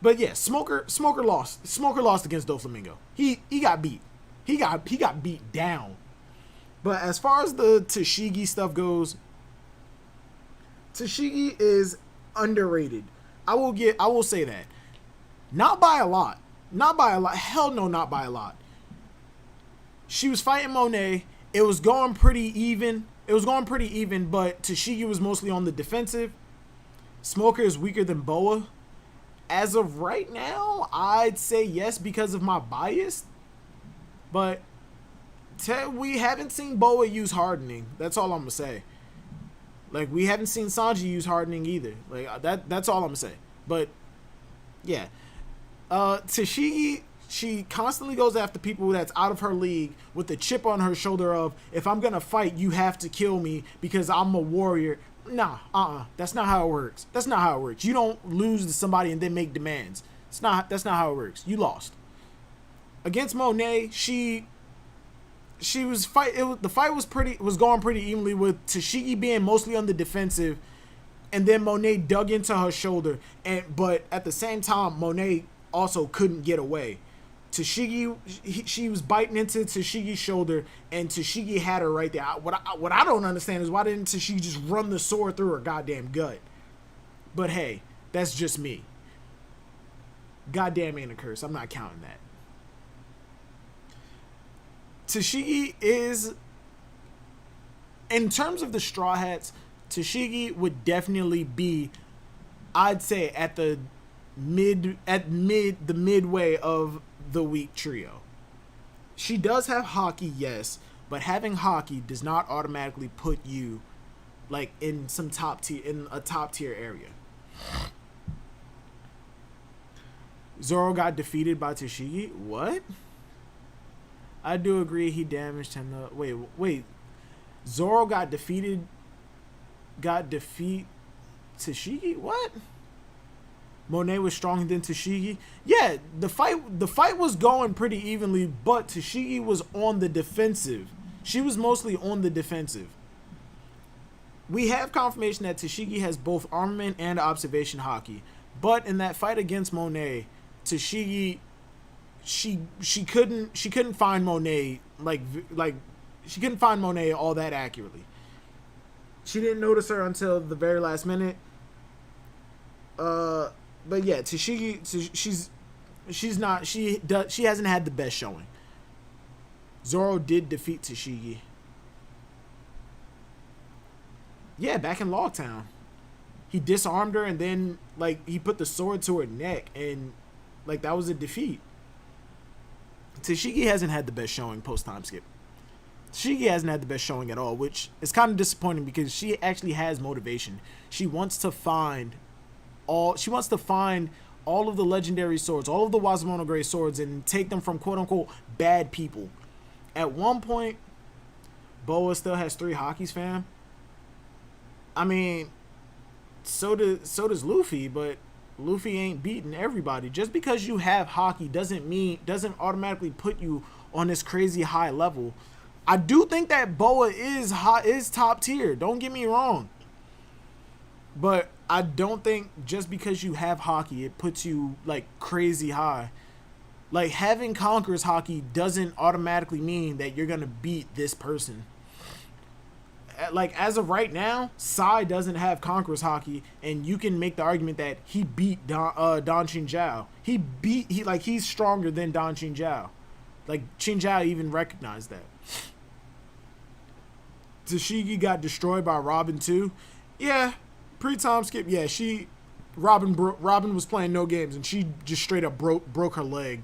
But yeah, Smoker lost. Smoker lost against Doflamingo. He got beat. He got beat down. But as far as the Tashigi stuff goes, Tashigi is underrated. I will say that. Not by a lot. Not by a lot. Hell no, not by a lot. She was fighting Monet. It was going pretty even. But Tashigi was mostly on the defensive. Smoker is weaker than Boa. As of right now, I'd say yes because of my bias. But we haven't seen Boa use hardening. That's all I'm going to say. Like, we haven't seen Sanji use hardening either. Like, that's all I'm going to say. But, yeah. Tashigi, she constantly goes after people that's out of her league with the chip on her shoulder of, if I'm going to fight, you have to kill me because I'm a warrior. Nah, that's not how it works. That's not how it works. You don't lose to somebody and then make demands. That's not how it works. You lost. Against Monet, the fight was going pretty evenly with Tashigi being mostly on the defensive, and then Monet dug into her shoulder, but at the same time Monet also couldn't get away. Tashigi, she was biting into Tashigi's shoulder, and Tashigi had her right there. What I don't understand is why didn't Tashigi just run the sword through her goddamn gut? But hey, that's just me. Goddamn ain't a curse. I'm not counting that. Tashigi is, in terms of the Straw Hats, Tashigi would definitely be, I'd say, at the midway of the weak trio. She does have hockey, yes, but having hockey does not automatically put you like in a top tier area. Zoro got defeated by Tashigi. What? I do agree he damaged him. Wait. Zoro got defeat Tashigi? What? Monet was stronger than Tashigi. Yeah, the fight was going pretty evenly, but Tashigi was on the defensive. She was mostly on the defensive. We have confirmation that Tashigi has both armament and observation hockey, but in that fight against Monet, Tashigi she couldn't find Monet like she couldn't find Monet all that accurately. She didn't notice her until the very last minute. But yeah, Tashigi, she hasn't had the best showing. Zoro did defeat Tashigi. Yeah, back in Logtown. He disarmed her and then like he put the sword to her neck and like that was a defeat. Tashigi hasn't had the best showing post time skip. Tashigi hasn't had the best showing at all, which is kind of disappointing because she actually has motivation. She wants to find all of the legendary swords, all of the Wazumono swords, and take them from quote unquote bad people. At one point, Boa still has 3 hockeys, fam. I mean, so does Luffy, but Luffy ain't beating everybody. Just because you have haki doesn't automatically put you on this crazy high level. I do think that Boa is top tier. Don't get me wrong. But I don't think just because you have haki, it puts you like crazy high. Like having Conqueror's haki doesn't automatically mean that you're gonna beat this person. Like as of right now, Sai doesn't have Conqueror's haki, and you can make the argument that he beat Don Chinjiao. He's stronger than Don Chinjiao. Like Chinjiao even recognized that. Tashigi got destroyed by Robin too. Yeah, pre-time skip. Yeah, Robin was playing no games, and she just straight up broke her leg,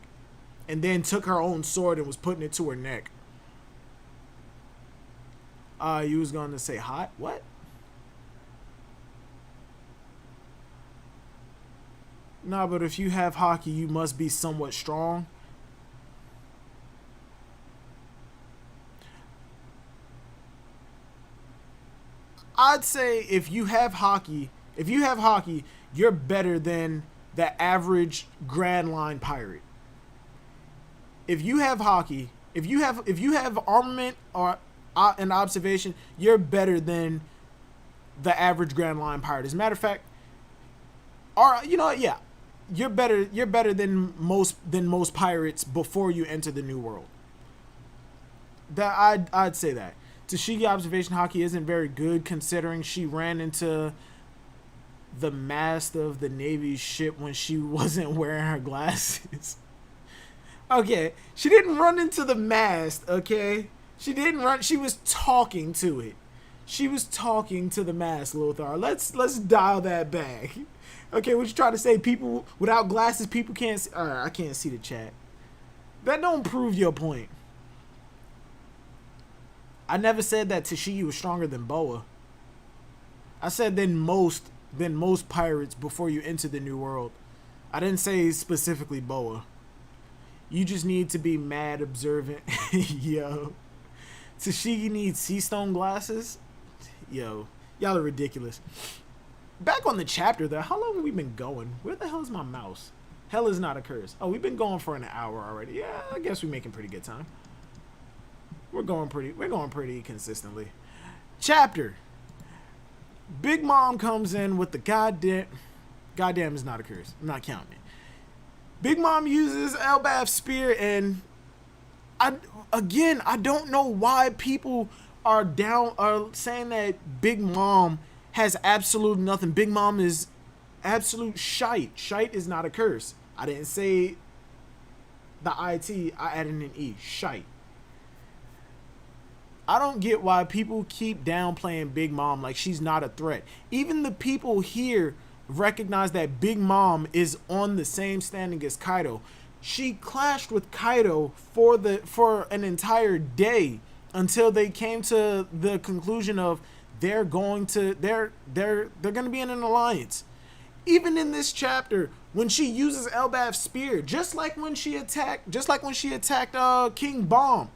and then took her own sword and was putting it to her neck. You was going to say hot? What? Nah, but if you have haki, you must be somewhat strong. I'd say if you have haki, you're better than the average Grand Line pirate. If you have haki, if you have armament or an observation, you're better than the average Grand Line pirate. As a matter of fact, or you know what, yeah, you're better than most pirates before you enter the New World. That I'd say that. Tashigi observation haki isn't very good considering she ran into the mast of the Navy's ship when she wasn't wearing her glasses. Okay, she didn't run into the mast, okay? She didn't run, she was talking to it. She was talking to the mast, Lothar. Let's dial that back. Okay, what you trying to say? People without glasses, people can't see. Alright, I can't see the chat. That don't prove your point. I never said that Tashigi was stronger than Boa. I said than most pirates before you enter the New World. I didn't say specifically Boa. You just need to be mad observant. Yo. Tashigi needs sea stone glasses? Yo. Y'all are ridiculous. Back on the chapter though, how long have we been going? Where the hell is my mouse? Hell is not a curse. Oh, we've been going for an hour already. Yeah, I guess we're making pretty good time. We're going pretty consistently. Chapter. Big Mom comes in with the goddamn is not a curse. I'm not counting it. Big Mom uses Elbaf's spear, and I don't know why people are saying that Big Mom has absolute nothing. Big Mom is absolute shite. Shite is not a curse. I didn't say the IT, I added an E. Shite. I don't get why people keep downplaying Big Mom like she's not a threat. Even the people here recognize that Big Mom is on the same standing as Kaido. She clashed with Kaido for an entire day until they came to the conclusion of they're going to be in an alliance. Even in this chapter, when she uses Elbaf's spear, just like when she attacked King Bomb.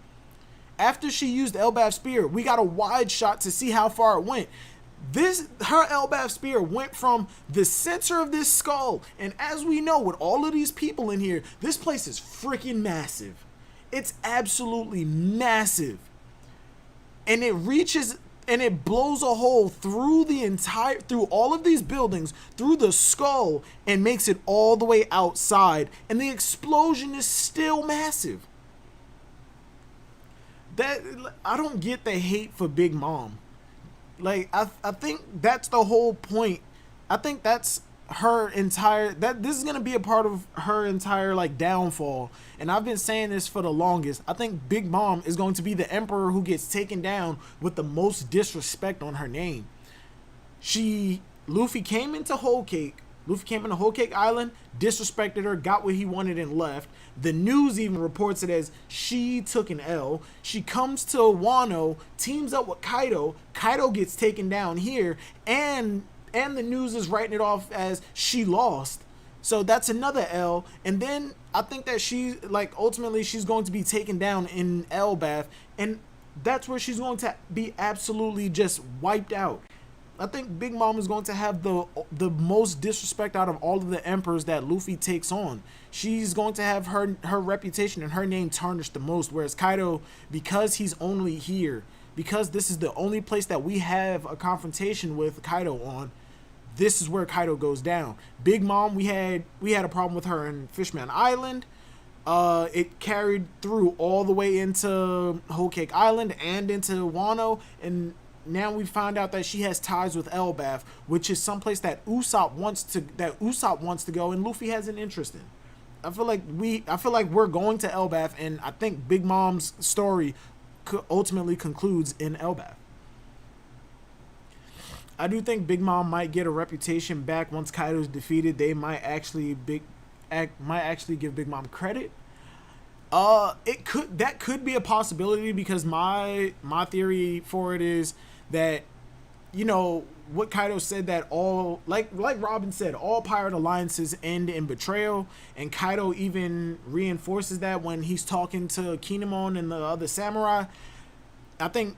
After she used Elbaf's spear, we got a wide shot to see how far it went. Her Elbaf spear went from the center of this skull, and as we know, with all of these people in here, this place is freaking massive. It's absolutely massive. And it reaches and it blows a hole through all of these buildings, through the skull, and makes it all the way outside, and the explosion is still massive. I don't get the hate for Big Mom. Like, I think that's the whole point. I think that's this is going to be a part of her entire, like, downfall. And I've been saying this for the longest. I think Big Mom is going to be the emperor who gets taken down with the most disrespect on her name. Luffy came into Whole Cake Island, disrespected her, got what he wanted, and left. The news even reports it as she took an L. She comes to Wano, teams up with Kaido. Kaido gets taken down here, and the news is writing it off as she lost. So that's another L. And then I think that ultimately she's going to be taken down in Elbaf, and that's where she's going to be absolutely just wiped out. I think Big Mom is going to have the most disrespect out of all of the emperors that Luffy takes on. She's going to have her reputation and her name tarnished the most, whereas Kaido, because he's only here, because this is the only place that we have a confrontation with Kaido on, this is where Kaido goes down. Big Mom, we had a problem with her in Fishman Island. It carried through all the way into Whole Cake Island and into Wano, and now we find out that she has ties with Elbaf, which is someplace that Usopp wants to go, and Luffy has an interest in. I feel like we're going to Elbaf, and I think Big Mom's story ultimately concludes in Elbaf. I do think Big Mom might get a reputation back once Kaido's defeated. They might actually give Big Mom credit. That could be a possibility, because my theory for it is that, you know, what Kaido said, that all, like Robin said, all pirate alliances end in betrayal, and Kaido even reinforces that when he's talking to Kinemon and the other samurai. I think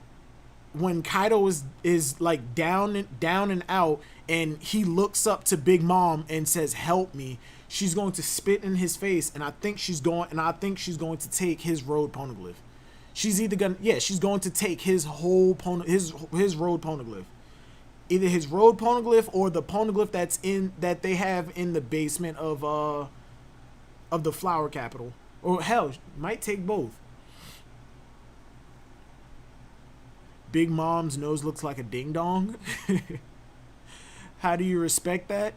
when Kaido is like down and out, and he looks up to Big Mom and says, "Help me," she's going to spit in his face, and I think she's going to take his road poneglyph. She's going to take his whole his road poneglyph. Either his road poneglyph or the poneglyph that they have in the basement of the flower capital. Or hell, might take both. Big Mom's nose looks like a ding dong. How do you respect that?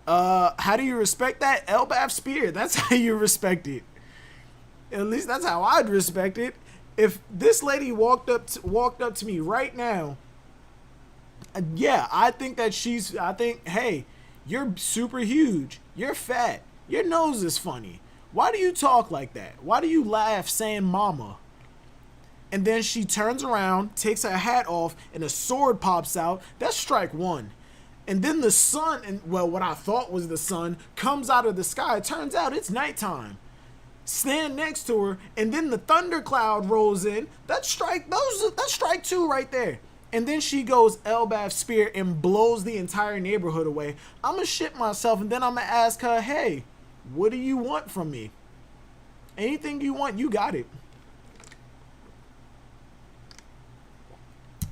How do you respect that? Elbaf spear. That's how you respect it. At least that's how I'd respect it. If this lady walked up to me right now, yeah, I think, hey, you're super huge. You're fat. Your nose is funny. Why do you talk like that? Why do you laugh saying mama? And then she turns around, takes her hat off, and a sword pops out. That's strike one. And then the sun, what I thought was the sun, comes out of the sky. It turns out it's nighttime. Stand next to her, and then the thundercloud rolls in. That's strike two right there. And then she goes Elbaf spear and blows the entire neighborhood away. I'm gonna shit myself, and then I'm gonna ask her, "Hey, what do you want from me? Anything you want, you got it."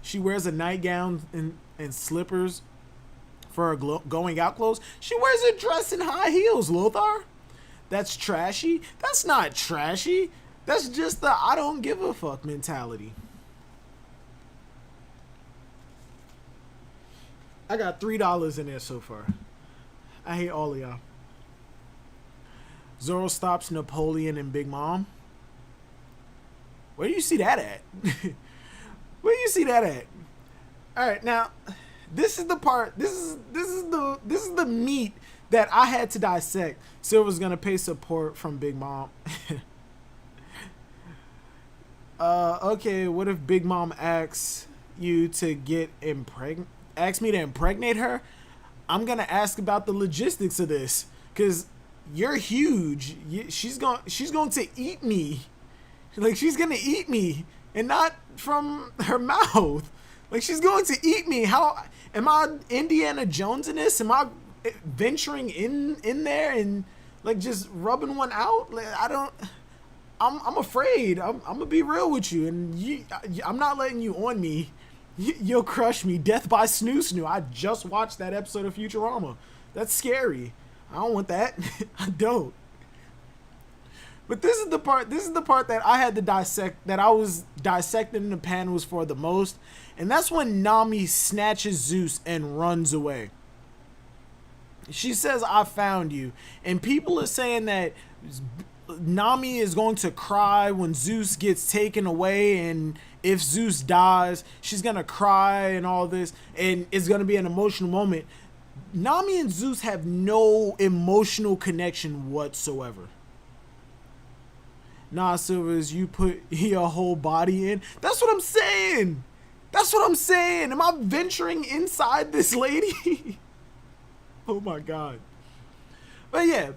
She wears a nightgown and slippers for her going out clothes. She wears a dress and high heels, Lothar. That's trashy? That's not trashy. That's just the I don't give a fuck mentality. I got $3 in there so far. I hate all of y'all. Zoro stops Napoleon and Big Mom. Where do you see that at? Where do you see that at? All right, now this is the part. This is the meat that I had to dissect. Silver's gonna pay support from Big Mom. Okay, what if Big Mom asks you to ask me to impregnate her? I'm gonna ask about the logistics of this, cause you're huge. She's going to eat me. Like, she's gonna eat me, and not from her mouth. Like, she's going to eat me. How am I Indiana Jones in this? Am I venturing in there and like just rubbing one out? Like, I'm afraid. I'm gonna be real with you, and I'm not letting you on me. You'll crush me. Death by Snoo Snoo. I just watched that episode of Futurama. That's scary. I don't want that. I don't. But this is the part that I had to dissect, that I was dissecting in the panels for the most. And that's when Nami snatches Zeus and runs away. She says, "I found you." And people are saying that Nami is going to cry when Zeus gets taken away, and if Zeus dies, she's going to cry and all this, and it's going to be an emotional moment. Nami and Zeus have no emotional connection whatsoever. Nah, Silvers, you put your whole body in. That's what I'm saying. That's what I'm saying. Am I venturing inside this lady? Oh my God. But yeah,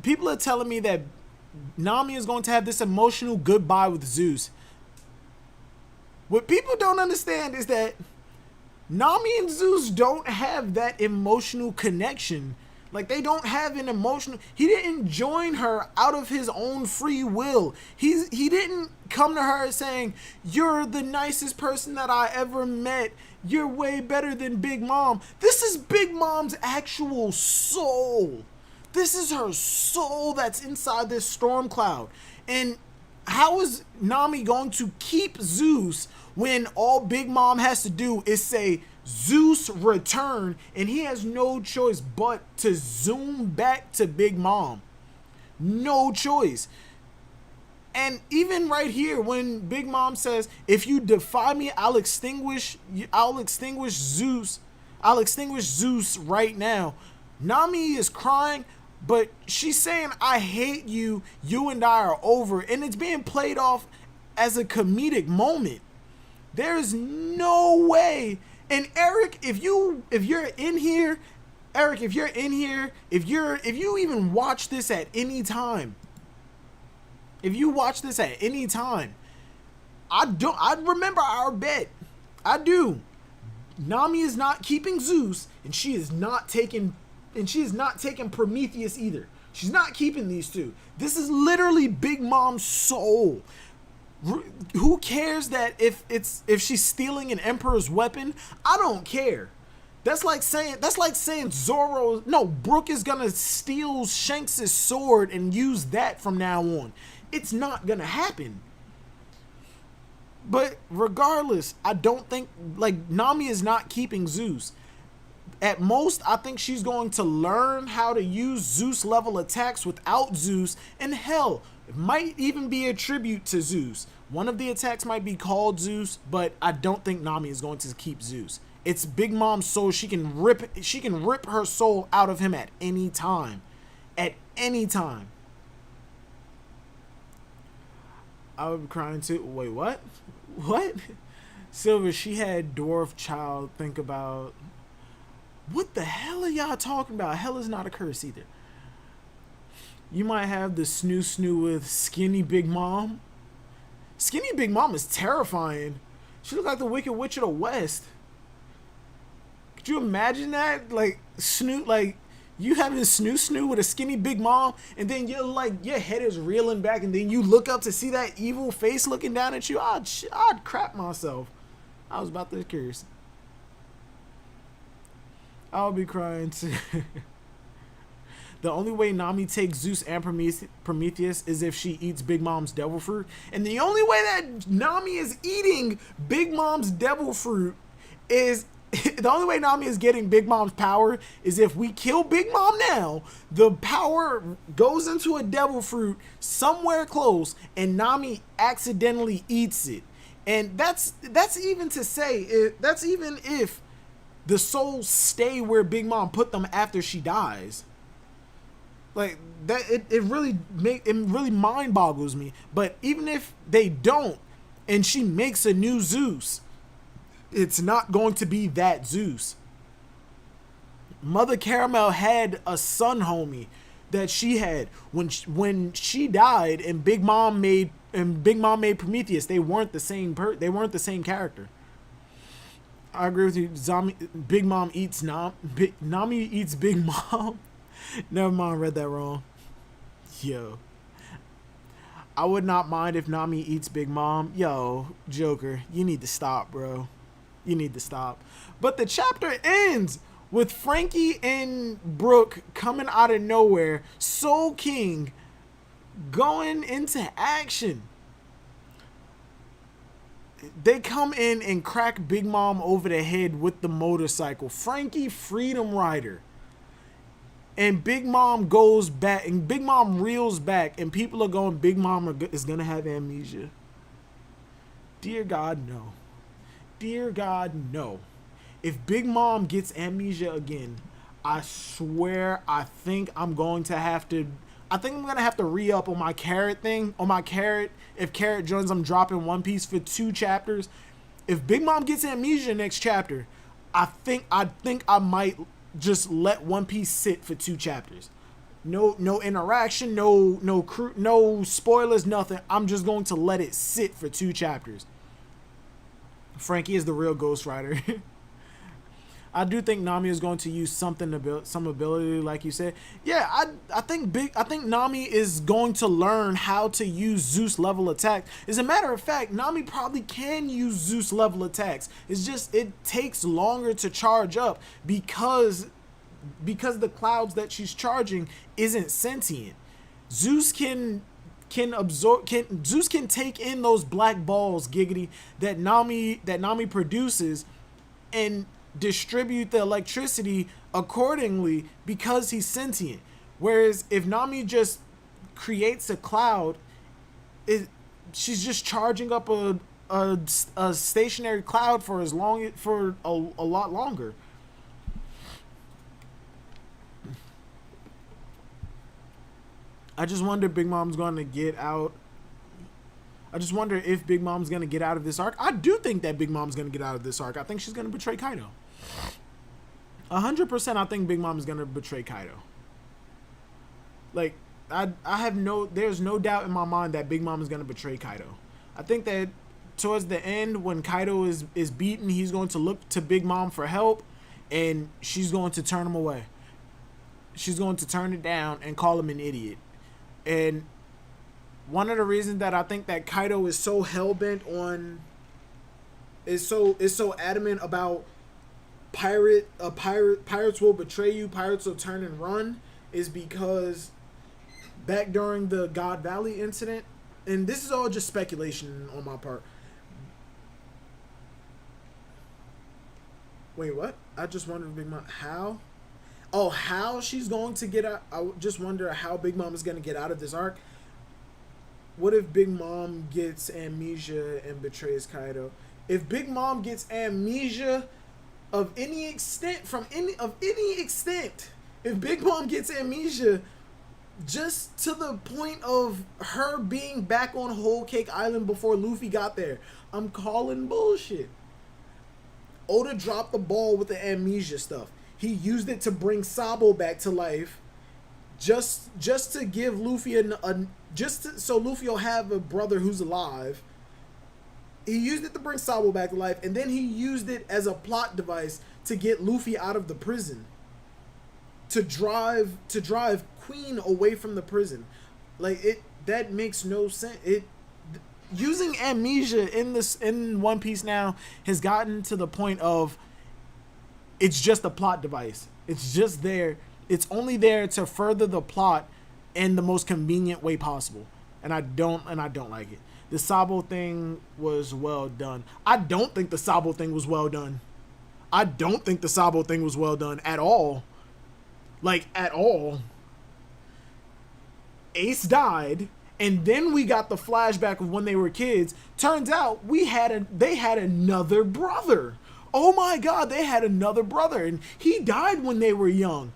people are telling me that Nami is going to have this emotional goodbye with Zeus. What people don't understand is that Nami and Zeus don't have that emotional connection. Like, they don't have an emotional... He didn't join her out of his own free will. He didn't come to her saying, you're the nicest person that I ever met. You're way better than Big Mom. This is Big Mom's actual soul. This is her soul that's inside this storm cloud. And how is Nami going to keep Zeus when all Big Mom has to do is say, Zeus return, and he has no choice but to zoom back to Big Mom? No choice. And even right here, when Big Mom says, if you defy me, I'll extinguish Zeus. I'll extinguish Zeus right now. Nami is crying, but she's saying, I hate you. You and I are over. And it's being played off as a comedic moment. There is no way. And Eric, if you're in here, if you even watch this at any time, I remember our bet. I do. Nami is not keeping Zeus, and she is not taking Prometheus either. She's not keeping these two. This is literally Big Mom's soul. Who cares that if she's stealing an Emperor's weapon? I don't care. That's like saying Brook is gonna steal Shanks' sword and use that from now on. It's not gonna happen. But regardless, I don't think, like, Nami is not keeping Zeus. At most, I think she's going to learn how to use Zeus level attacks without Zeus, and hell, it might even be a tribute to Zeus. One of the attacks might be called Zeus, but I don't think Nami is going to keep Zeus. It's Big Mom's soul. She can rip her soul out of him at any time. At any time. I would be crying too. Wait, what? What? Silver, she had dwarf child think about... What the hell are y'all talking about? Hell is not a curse either. You might have the snoo with skinny Big Mom. Skinny Big Mom is terrifying. She look like the Wicked Witch of the West. Could you imagine that? Like, you having snoo with a skinny Big Mom, and then you're like, your head is reeling back, and then you look up to see that evil face looking down at you. I'd crap myself. I was about to curse. I'll be crying too. The only way Nami takes Zeus and Prometheus is if she eats Big Mom's devil fruit. And the only way that Nami is eating Big Mom's devil fruit is... The only way Nami is getting Big Mom's power is if we kill Big Mom now, the power goes into a devil fruit somewhere close, and Nami accidentally eats it. And that's even to say, that's even if the souls stay where Big Mom put them after she dies. Like that, it really mind boggles me. But even if they don't, and she makes a new Zeus, it's not going to be that Zeus. Mother Caramel had a son homie that she had when she died, and Big Mom made Prometheus. They weren't the same character. I agree with you. Big Mom eats Nami eats Big Mom. Never mind, read that wrong. Yo. I would not mind if Nami eats Big Mom. Yo, Joker, you need to stop, bro. You need to stop. But the chapter ends with Frankie and Brooke coming out of nowhere. Soul King going into action. They come in and crack Big Mom over the head with the motorcycle. Frankie Freedom Rider. And Big Mom goes back, and Big Mom reels back, and people are going, Big Mom is going to have amnesia. Dear God, no. Dear God, no. If Big Mom gets amnesia again, I swear I think I'm going to have to re-up on my Carrot thing. On my Carrot, if Carrot joins, I'm dropping One Piece for 2 chapters. If Big Mom gets amnesia next chapter, I think I might just let One Piece sit for 2 chapters. No interaction, no spoilers, nothing. I'm just going to let it sit for 2 chapters. Frankie is the real Ghost Rider. I do think Nami is going to use something to build some ability, like you said. Yeah, I think Nami is going to learn how to use Zeus level attacks. As a matter of fact, Nami probably can use Zeus level attacks. It's just it takes longer to charge up because the clouds that she's charging isn't sentient. Zeus can take in those black balls, giggity, that Nami produces, and distribute the electricity accordingly because he's sentient. Whereas if Nami just creates a cloud, she's just charging up a stationary cloud for a lot longer. I just wonder if Big Mom's going to get out. I just wonder if Big Mom's going to get out of this arc. I do think that Big Mom's going to get out of this arc. I think she's going to betray Kaido. 100% I think Big Mom is going to betray Kaido. Like, there's no doubt in my mind that Big Mom is going to betray Kaido. I think that towards the end, when Kaido is beaten, he's going to look to Big Mom for help, and she's going to turn him away. She's going to turn it down and call him an idiot. And one of the reasons that I think that Kaido is so hell-bent on, is so adamant about pirates will betray you, pirates will turn and run, is because back during the God Valley incident, and this is all just speculation on my part. Wait, what? I just wondered Big Mom how? Oh, how she's going to get out? I just wonder how Big Mom is going to get out of this arc. What if Big Mom gets amnesia and betrays Kaido? If Big Mom gets amnesia of any extent, if Big Mom gets amnesia just to the point of her being back on Whole Cake Island before Luffy got there, I'm calling bullshit. Oda dropped the ball with the amnesia stuff. He used it to bring Sabo back to life, just to give Luffy so Luffy will have a brother who's alive. He used it to bring Sabo back to life, and then he used it as a plot device to get Luffy out of the prison, to drive Queen away from the prison. Like, that makes no sense. Using amnesia in One Piece now has gotten to the point of it's just a plot device. It's just there. It's only there to further the plot in the most convenient way possible. And I don't like it. The Sabo thing was well done. I don't think the Sabo thing was well done. I don't think the Sabo thing was well done at all. Like, at all. Ace died, and then we got the flashback of when they were kids. Turns out they had another brother. Oh my God, they had another brother, and he died when they were young.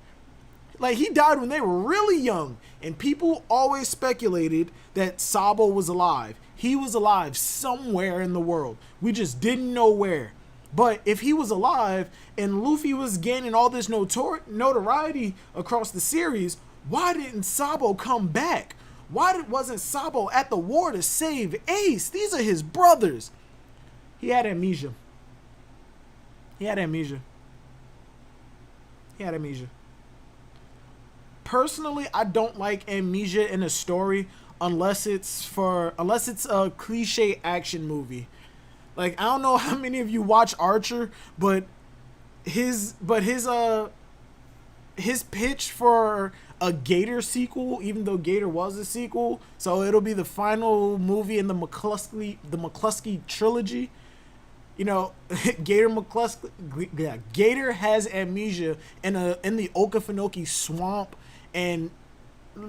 Like, he died when they were really young, and people always speculated that Sabo was alive. He was alive somewhere in the world. We just didn't know where. But if he was alive and Luffy was gaining all this notoriety across the series, why didn't Sabo come back? Why wasn't Sabo at the war to save Ace? These are his brothers. He had amnesia. Personally, I don't like amnesia in a story unless it's a cliche action movie. Like, I don't know how many of you watch Archer, but his pitch for a Gator sequel, even though Gator was a sequel, so it'll be the final movie in the McCluskey trilogy. You know, Gator has amnesia in the Okefenokee swamp, and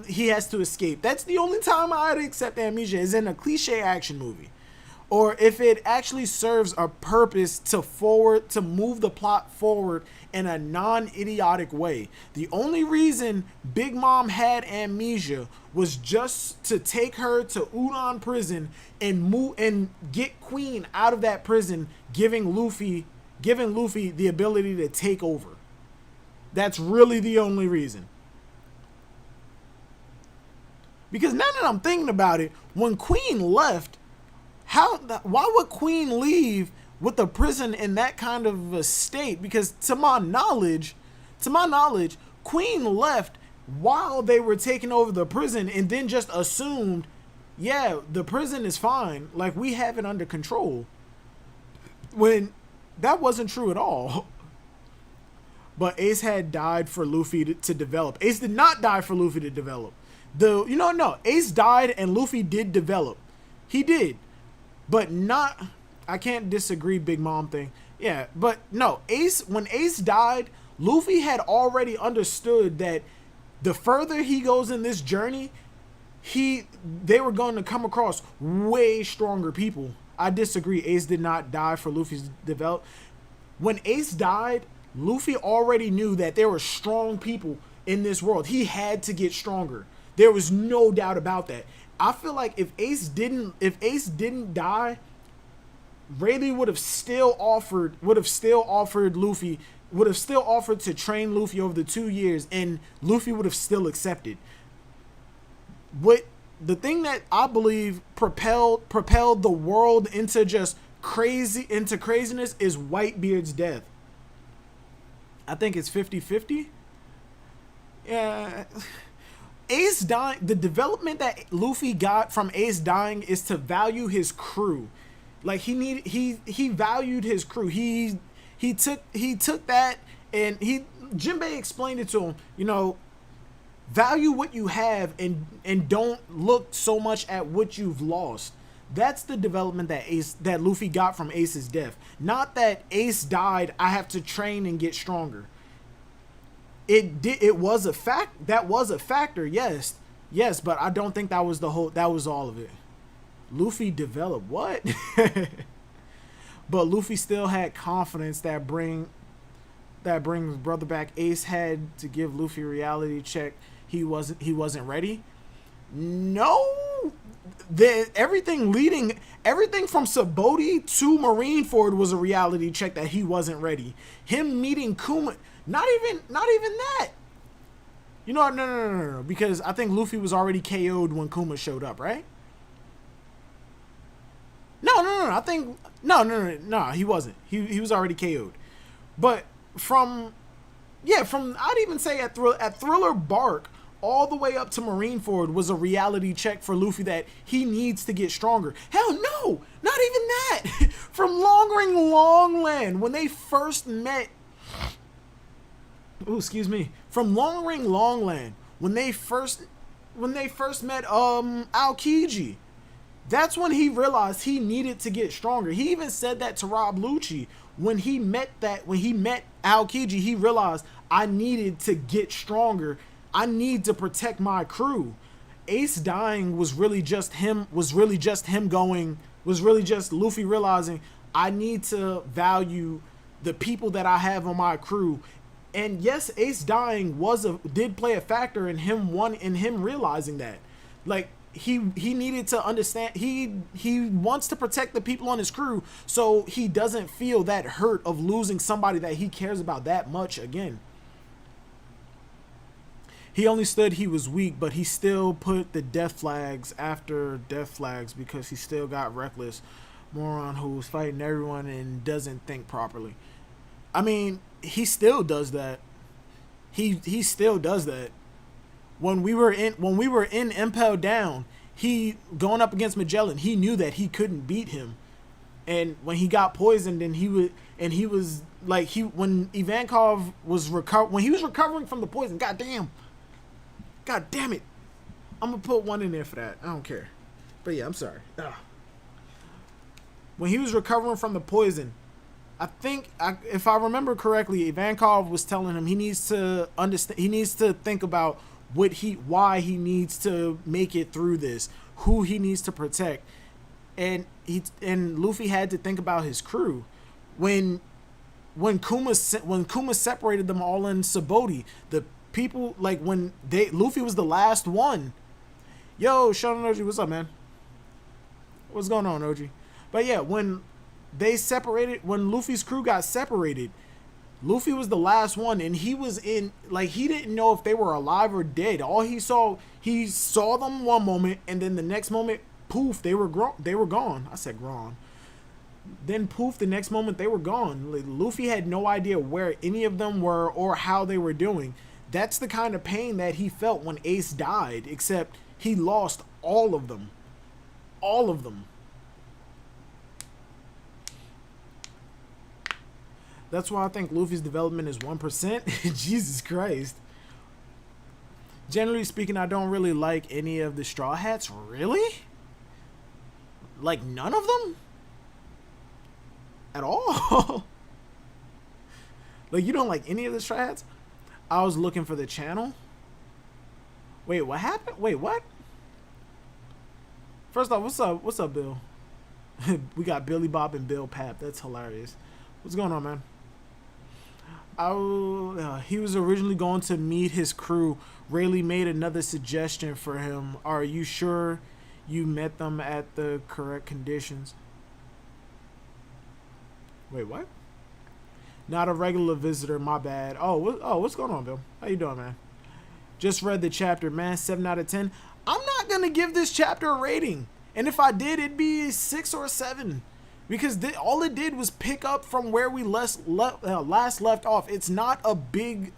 he has to escape. That's the only time I'd accept amnesia, is in a cliche action movie. Or if it actually serves a purpose to move the plot forward in a non-idiotic way. The only reason Big Mom had amnesia was just to take her to Udon prison and get Queen out of that prison, giving Luffy the ability to take over. That's really the only reason. Because now that I'm thinking about it, when Queen left, why would Queen leave with the prison in that kind of a state, because to my knowledge, Queen left while they were taking over the prison and then just assumed, yeah, the prison is fine, like we have it under control, when that wasn't true at all. But Ace had died for Luffy to develop. Ace did not die for Luffy to develop. No, Ace died and Luffy did develop. He did, but not. I can't disagree, Big Mom thing. Yeah, but no, when Ace died, Luffy had already understood that the further he goes in this journey, they were going to come across way stronger people. I disagree. Ace did not die for Luffy's develop. When Ace died, Luffy already knew that there were strong people in this world. He had to get stronger. There was no doubt about that. I feel like if Ace didn't die, Rayleigh would have still offered to train Luffy over the 2 years, and Luffy would have still accepted. What the thing that I believe propelled the world into craziness is Whitebeard's death. I think it's 50-50. Yeah. Ace dying, the development that Luffy got from Ace dying is to value his crew. Like he valued his crew. He took that, and Jinbei explained it to him, value what you have and don't look so much at what you've lost. That's the development that Luffy got from Ace's death. Not that Ace died, I have to train and get stronger. It was a fact. That was a factor, yes, but I don't think that was all of it. Luffy developed what? But Luffy still had confidence that brings brother back. Ace had to give Luffy a reality check. He wasn't ready. No, everything from Sabaody to Marineford was a reality check that he wasn't ready. Him meeting Kuma, not even that. No, because I think Luffy was already KO'd when Kuma showed up, right? No. I think no. He wasn't. He was already KO'd. But from I'd even say at Thriller Bark all the way up to Marineford was a reality check for Luffy that he needs to get stronger. Hell no, not even that. From Long Longland when they first met. Oh, excuse me. From Longland when they first met Aokiji. That's when he realized he needed to get stronger. He even said that to Rob Lucci when he met Aokiji. He realized I needed to get stronger. I need to protect my crew. Ace dying was really just Luffy realizing I need to value the people that I have on my crew. And yes, Ace dying did play a factor in him realizing that. Like, he needed to understand he wants to protect the people on his crew, so he doesn't feel that hurt of losing somebody that he cares about that much again. He only stood he was weak, but he still put the death flags after death flags because he still got reckless moron who's fighting everyone and doesn't think properly. I mean, he still does that. He still does that. When we were in Impel Down, he going up against Magellan, he knew that he couldn't beat him. And when he got poisoned when Ivankov was recovering from the poison, God damn it. I'm gonna put one in there for that. I don't care. But yeah, I'm sorry. Ugh. When he was recovering from the poison, I think, if I remember correctly, Ivankov was telling him he needs to understand. He needs to think about why he needs to make it through this, who he needs to protect, and Luffy had to think about his crew. When Kuma separated them all in Sabaody, the people Luffy was the last one. Yo, Shonen Oji, what's up, man? What's going on, Oji? But yeah, when Luffy's crew got separated, Luffy was the last one, and he didn't know if they were alive or dead. All he saw them one moment, and then the next moment, poof, they were gone. I said gone. Then poof, the next moment they were gone. Like, Luffy had no idea where any of them were or how they were doing. That's the kind of pain that he felt when Ace died, except he lost all of them. All of them. That's why I think Luffy's development is 1%. Jesus Christ. Generally speaking, I don't really like any of the Straw Hats. Really? Like, none of them? At all? Like, you don't like any of the Straw Hats? I was looking for the channel. Wait, what happened? Wait, what? First off, what's up? What's up, Bill? We got Billy Bob and Bill Pap. That's hilarious. What's going on, man? He was originally going to meet his crew. Rayleigh made another suggestion for him. Are you sure you met them at the correct conditions? Wait, what? Not a regular visitor, my bad. What's going on, Bill? How you doing, man? Just read the chapter, man. 7 out of 10. I'm not going to give this chapter a rating. And if I did, it'd be 6 or 7. Because all it did was pick up from where we last left off. It's not a big,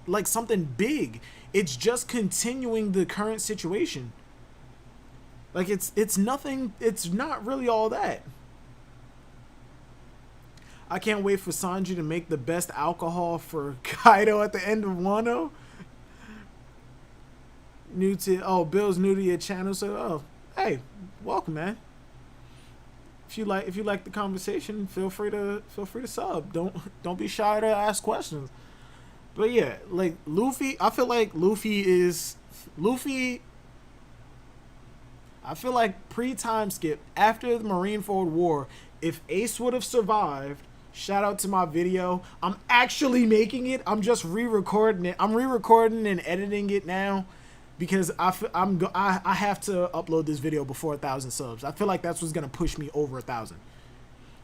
like something big. It's just continuing the current situation. Like, it's nothing, it's not really all that. I can't wait for Sanji to make the best alcohol for Kaido at the end of Wano. Bill's new to your channel, so hey, welcome, man. If you like the conversation, feel free to sub. Don't be shy to ask questions. But yeah, like Luffy, I feel like I feel like pre-time skip after the Marineford War, if Ace would have survived, shout out to my video. I'm actually making it. I'm just re-recording it. I'm re-recording and editing it now because I have to upload this video before 1,000 subs. I feel like that's what's gonna push me over 1,000.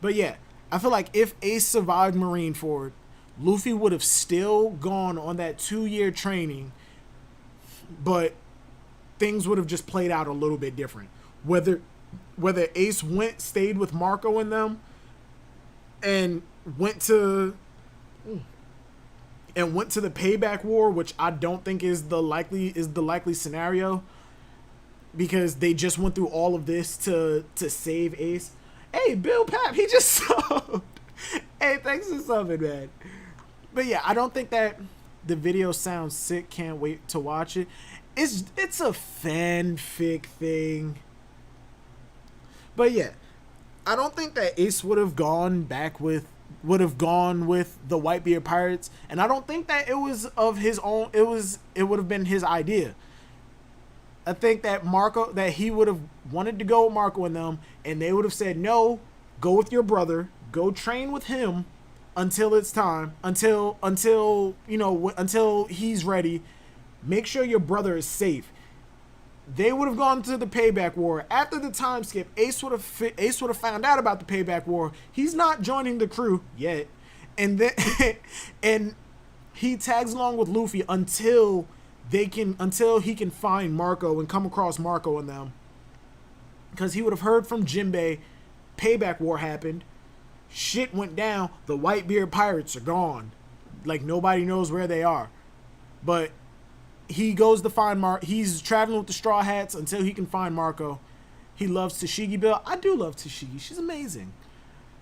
But yeah, I feel like if Ace survived Marineford, Luffy would have still gone on that 2-year training, but things would have just played out a little bit different. Whether Ace stayed with Marco and them and went to the payback war, which I don't think is the likely scenario, because they just went through all of this to save Ace. Hey, Bill Pap, he just subbed. Hey, thanks for subbing, man. But yeah, I don't think that the video sounds sick. Can't wait to watch it. It's a fanfic thing. But yeah, I don't think that Ace would have gone with the Whitebeard Pirates, and I don't think that it was of his own. It would have been his idea. I think that he would have wanted to go with Marco and them, and they would have said, no, go with your brother, go train with him until it's time, until he's ready. Make sure your brother is safe. They would have gone to the payback war. After the time skip, Ace would have found out about the payback war. He's not joining the crew yet, and then and he tags along with Luffy until he can find Marco and come across Marco and them, because he would have heard from Jinbei. Payback war happened. Shit went down. The Whitebeard Pirates are gone. Like, nobody knows where they are. But he goes to find he's traveling with the Straw Hats until he can find Marco. He loves Tashigi Bill. I do love Tashigi. She's amazing.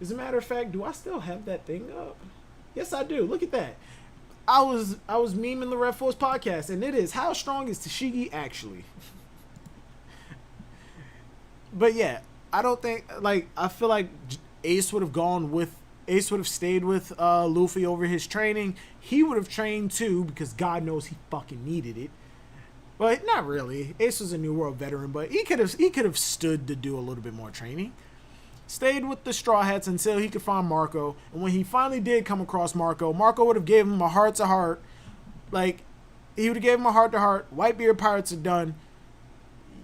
As a matter of fact, do I still have that thing up? Yes, I do. Look at that. I was memeing the Red Force podcast, and it is, how strong is Tashigi actually? But yeah, I don't think, like, I feel like Ace would have stayed with Luffy over his training. He would have trained too, because God knows he fucking needed it. But not really. Ace was a New World veteran, but he could have stood to do a little bit more training. Stayed with the Straw Hats until he could find Marco, and when he finally did come across Marco would have gave him a heart-to-heart. Like, he would have gave him a heart-to-heart. Whitebeard Pirates are done.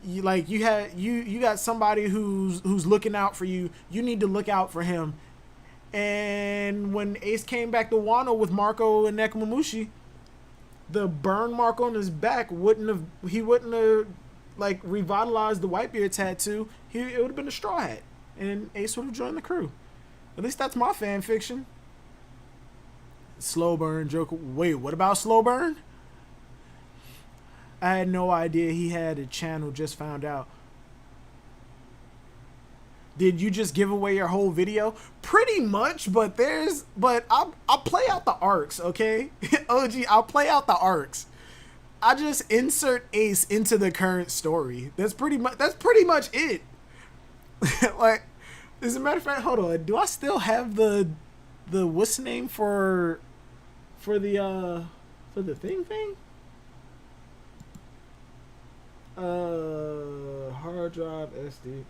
You got somebody who's looking out for you. You need to look out for him. And when Ace came back to Wano with Marco and Nekomamushi, the burn mark on his back wouldn't have like revitalized the Whitebeard tattoo. It would have been a Straw Hat. and Ace would have joined the crew. At least that's my fan fiction. Slow burn Joker. Wait, what about slow burn? I had no idea he had a channel. Just found out. Did you just give away your whole video? Pretty much, but I'll play out the arcs, okay? OG, I'll play out the arcs. I just insert Ace into the current story. That's pretty much it. Like, as a matter of fact, hold on. Do I still have the what's the name for the thing? Hard drive SD.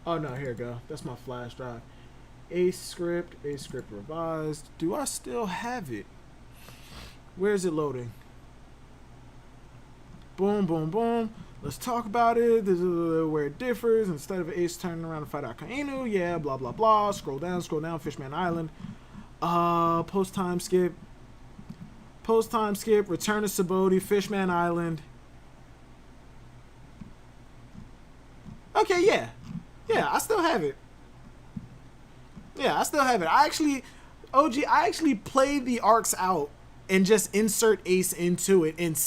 Oh no, here we go. That's my flash drive. Ace script revised. Do I still have it? Where is it loading? Boom, boom, boom. Let's talk about it. This is where it differs. Instead of Ace turning around to fight out Kainu, yeah, blah blah blah. Scroll down, Fishman Island. Post time skip. Return to Sabaody, Fishman Island. Okay, yeah. Yeah, I still have it. I actually play the arcs out and just insert Ace into it and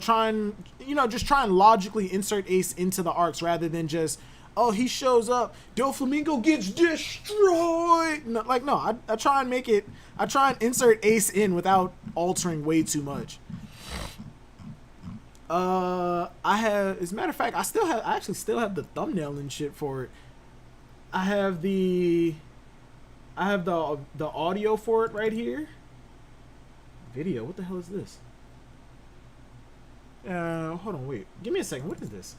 try and logically insert Ace into the arcs rather than just, oh, he shows up, Doflamingo gets destroyed. No, I try and insert Ace in without altering way too much. As a matter of fact, I actually still have the thumbnail and shit for it. I have the audio for it right here. Video, what the hell is this? Hold on, wait. Give me a second. What is this?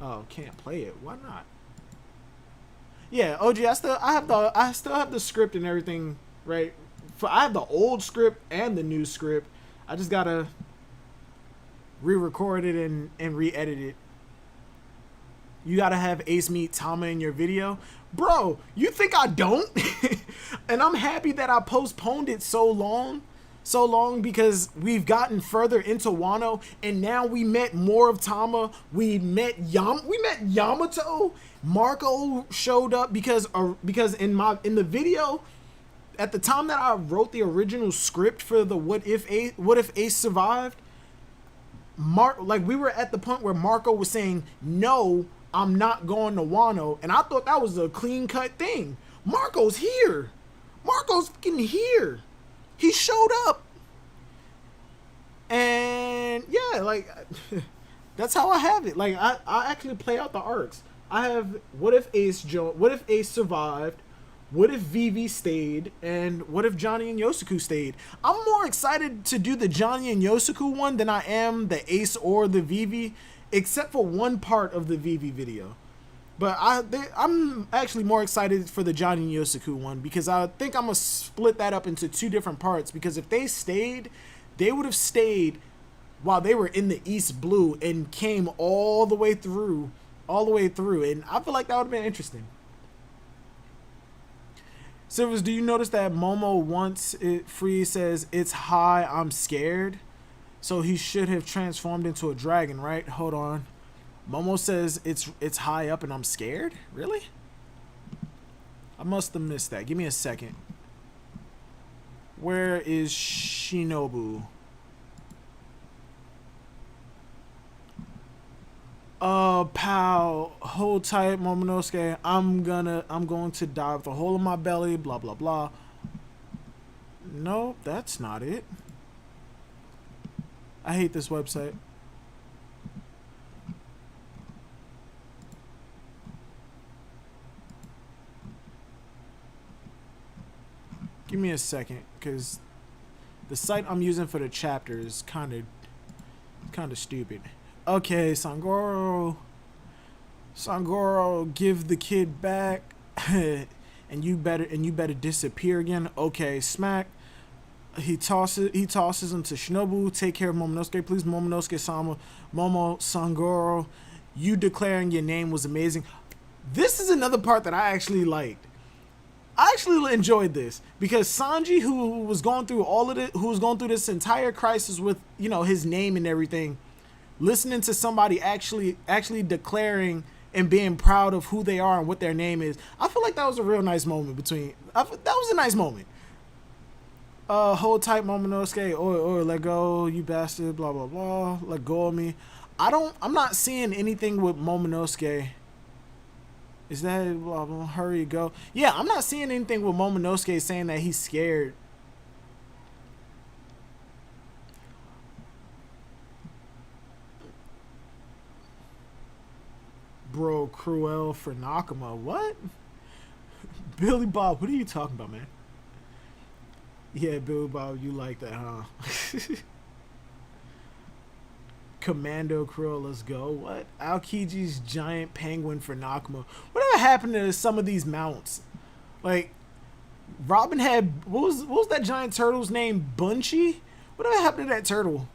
Oh, can't play it. Why not? Yeah, OG, I still have the script and everything, right? I have the old script and the new script. I just gotta re-record it and re-edit it. You gotta have Ace meet Tama in your video. Bro, you think I don't? And I'm happy that I postponed it so long because we've gotten further into Wano, and now we met more of Tama. We met Yamato. Marco showed up because in the video, at the time that I wrote the original script for the what if Ace survived, we were at the point where Marco was saying, no, I'm not going to Wano, and I thought that was a clean cut thing. Marco's here. Marco's fucking here. He showed up. And yeah, that's how I have it. I actually play out the arcs. I have what if Ace survived, what if Vivi stayed, and what if Johnny and Yosuke stayed. I'm more excited to do the Johnny and Yosuke one than I am the Ace or the Vivi, except for one part of the Vivi video. But I'm actually more excited for the Johnny and Yosuke one because I think I'm going to split that up into two different parts, because if they stayed, they would have stayed while they were in the East Blue and came all the way through, and I feel like that would have been interesting. Silvers, do you notice that Momo once it free says, it's high, I'm scared? So he should have transformed into a dragon, right? Hold on. Momo says it's high up and I'm scared? Really? I must have missed that. Give me a second. Where is Shinobu? Pal, hold tight, Momonosuke. I'm going to die with a hole in my belly, blah blah blah. Nope, that's not it. I hate this website. Give me a second, because the site I'm using for the chapter is kind of stupid. Okay, Sangoro, give the kid back, and you better disappear again. Okay, smack. He tosses him to Shinobu. Take care of Momonosuke, please, Momonosuke-sama. Momo, Sangoro, you declaring your name was amazing. This is another part that I actually liked. I actually enjoyed this because Sanji, who was going through this entire crisis with his name and everything, listening to somebody actually declaring and being proud of who they are and what their name is. I feel like that was a real nice moment that was a nice moment. Hold tight, Momonosuke. Or let go, you bastard. Blah blah blah. Let go of me. I'm not seeing anything with Momonosuke. Is that blah blah? Hurry, go. Yeah, I'm not seeing anything with Momonosuke saying that he's scared. Bro, cruel for Nakama. What? Billy Bob, what are you talking about, man? Yeah, Billy Bob, you like that, huh? Commando Cruel, let's go. What? Aokiji's giant penguin for Nakama. Whatever happened to some of these mounts? Like, Robin had, what was that giant turtle's name? Bunchy? Whatever happened to that turtle?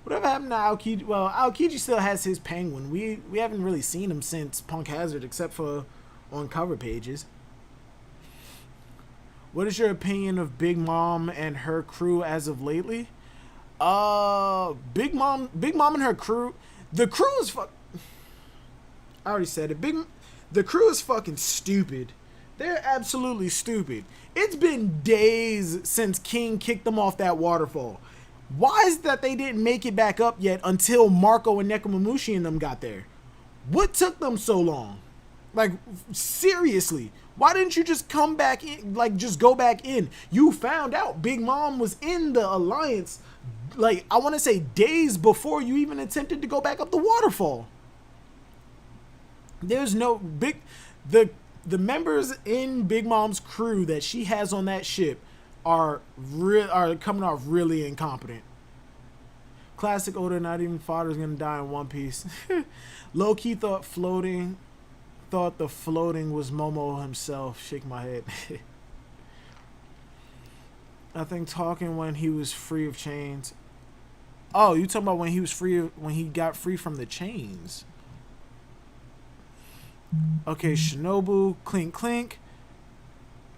Whatever happened to Aokiji? Well, Aokiji still has his penguin. We haven't really seen him since Punk Hazard, except for on cover pages. What is your opinion of Big Mom and her crew as of lately? Big Mom and her crew. The crew is I already said it. The crew is fucking stupid. They're absolutely stupid. It's been days since King kicked them off that waterfall. Why is it that they didn't make it back up yet until Marco and Nekomamushi and them got there? What took them so long? Like, seriously, why didn't you just come back in? Like, just go back in. You found out Big Mom was in the alliance, like, I want to say days before you even attempted to go back up the waterfall. There's no the members in Big Mom's crew that she has on that ship are coming off really incompetent. Classic Oda, not even father's gonna die in One Piece. Low-key thought the floating was Momo himself. Shake my head. I think talking when he was free of chains. Oh, you talking about when he got free from the chains. Okay, Shinobu, clink clink.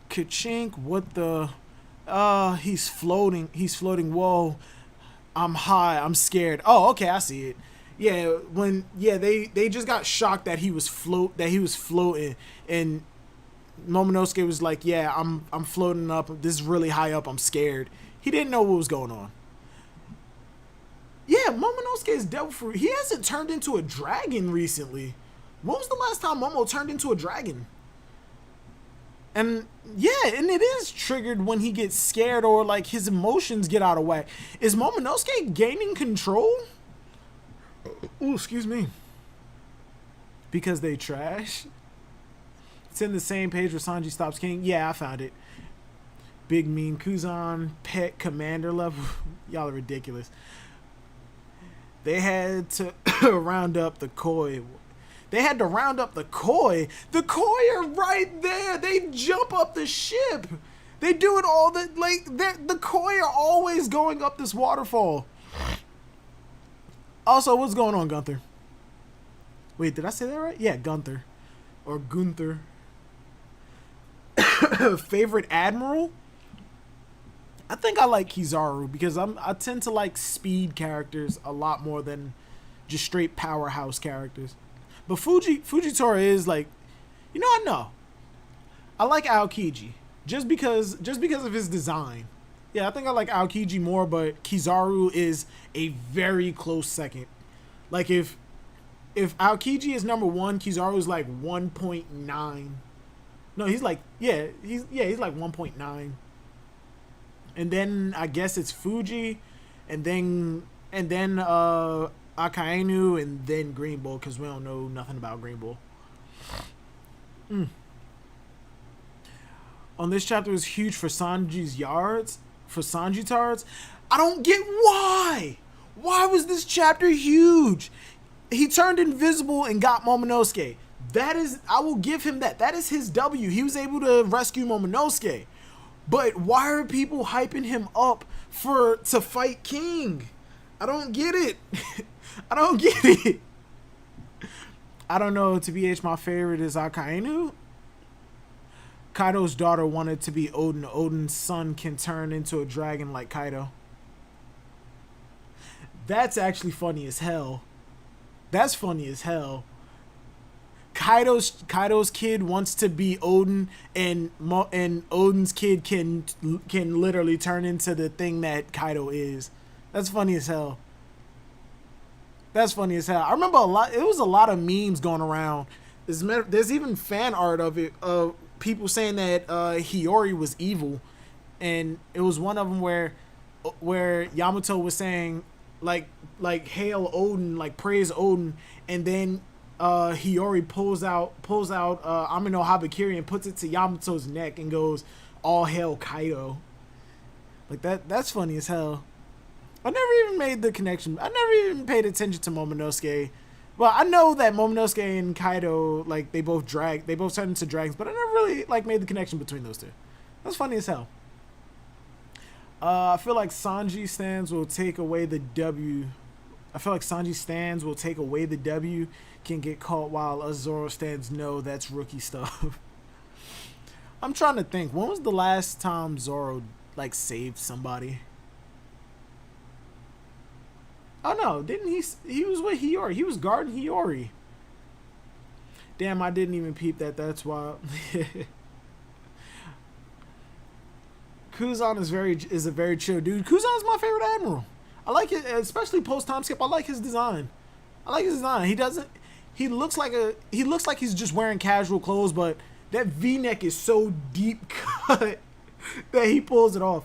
Ka-chink, what the he's floating. Whoa. I'm high. I'm scared. Oh, okay, I see it. Yeah, they just got shocked that he was floating, and Momonosuke was like, "Yeah, I'm floating up. This is really high up. I'm scared." He didn't know what was going on. Yeah, Momonosuke is devil fruit. He hasn't turned into a dragon recently. When was the last time Momo turned into a dragon? And yeah, and it is triggered when he gets scared or like his emotions get out of whack. Is Momonosuke gaining control? Ooh, excuse me. Because they trash. It's in the same page where Sanji stops King. Yeah, I found it. Big Mean Kuzan, pet commander level. Y'all are ridiculous. They had to round up the koi. They had to round up the koi. The koi are right there. They jump up the ship. They do it all. The koi are always going up this waterfall. Also, what's going on, Gunther? Wait, did I say that right? Yeah, Gunther. Or Gunther. Favorite admiral? I think I like Kizaru because I tend to like speed characters a lot more than just straight powerhouse characters. But Fujitora is like, I know. I like Aokiji just because of his design. Yeah, I think I like Aokiji more, but Kizaru is a very close second. Like if Aokiji is number 1, Kizaru is like 1.9. No, he's like he's like 1.9. And then I guess it's Fuji, and then Akainu, and then Green Bull, because we don't know nothing about Green Bull. On this chapter was huge for Sanji's yards. For Sanji tards. I don't get why. Why was this chapter huge? He turned invisible and got Momonosuke. I will give him that. That is his W. He was able to rescue Momonosuke. But why are people hyping him up to fight King? I don't get it. I don't get it. I don't know. To BH, my favorite is Akainu. Kaido's daughter wanted to be Odin. Odin's son can turn into a dragon like Kaido. That's actually funny as hell. That's funny as hell. Kaido's kid wants to be Odin, and Odin's kid can literally turn into the thing that Kaido is. That's funny as hell. That's funny as hell. I remember it was a lot of memes going around. There's even fan art of it, of people saying that Hiyori was evil, and it was one of them where Yamato was saying like hail Odin, like praise Odin, and then Hiyori pulls out Amino Habakiri and puts it to Yamato's neck and goes, all hail Kaido. Like that's funny as hell. I never even made the connection. I never even paid attention to Momonosuke. Well, I know that Momonosuke and Kaido, like, they both turned into dragons, but I never really like made the connection between those two. That's funny as hell. I feel like Sanji stands will take away the W. Can get caught, while us Zoro stands no, that's rookie stuff. I'm trying to think. When was the last time Zoro like saved somebody? Oh no, didn't he was with Hiyori. He was guarding Hiyori. Damn, I didn't even peep that. That's why. Kuzan is a very chill dude. Kuzan is my favorite admiral. I like it, especially post time skip. I like his design. He looks like he's just wearing casual clothes, but that V-neck is so deep cut that he pulls it off.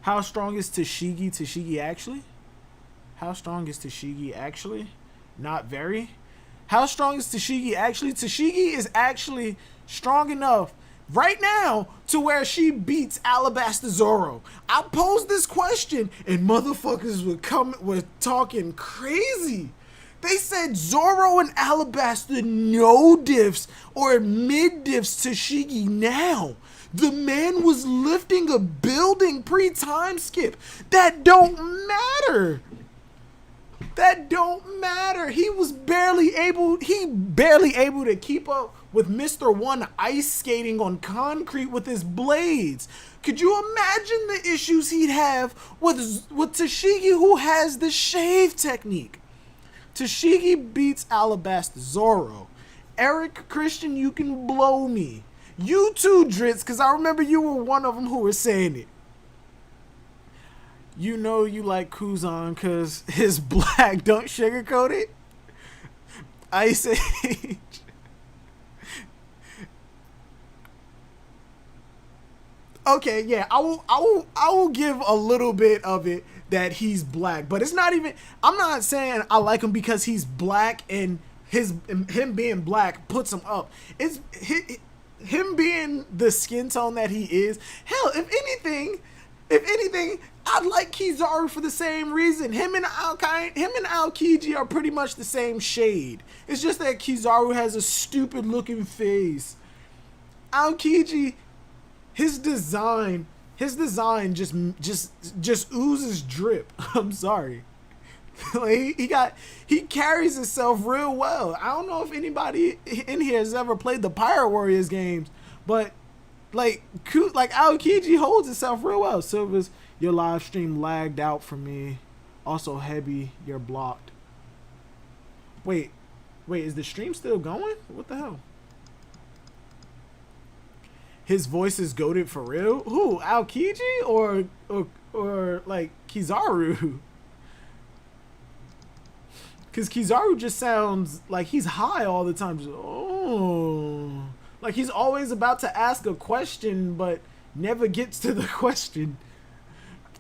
How strong is Tashigi? Tashigi actually? How strong is Tashigi actually? Not very. How strong is Tashigi actually? Tashigi is actually strong enough right now to where she beats Alabasta Zoro. I posed this question and motherfuckers were talking crazy. They said Zoro and Alabasta no diffs or mid diffs Tashigi now. The man was lifting a building pre-time skip. That don't matter. That don't matter. He barely able to keep up with Mr. One ice skating on concrete with his blades. Could you imagine the issues he'd have with Tashigi, who has the shave technique? Tashigi beats Alabasta Zoro. Eric Christian, you can blow me. You too, Dritz, because I remember you were one of them who were saying it. You know you like Kuzan because his black, don't sugarcoat it. Ice Age. Okay, yeah, I will give a little bit of it that he's black, but it's not even. I'm not saying I like him because he's black and him being black puts him up. It's him being the skin tone that he is. Hell, if anything, I like Kizaru for the same reason. Him and Aokiji are pretty much the same shade. It's just that Kizaru has a stupid looking face. Aokiji, his design just oozes drip. I'm sorry. Like, he carries himself real well. I don't know if anybody in here has ever played the Pirate Warriors games, but like Aokiji holds himself real well. Silvers, your live stream lagged out for me. Also, Heavy, you're blocked. Wait, is the stream still going? What the hell? His voice is goated for real? Who, Aokiji or like Kizaru? Because Kizaru just sounds like he's high all the time. Just, oh, like he's always about to ask a question, but never gets to the question.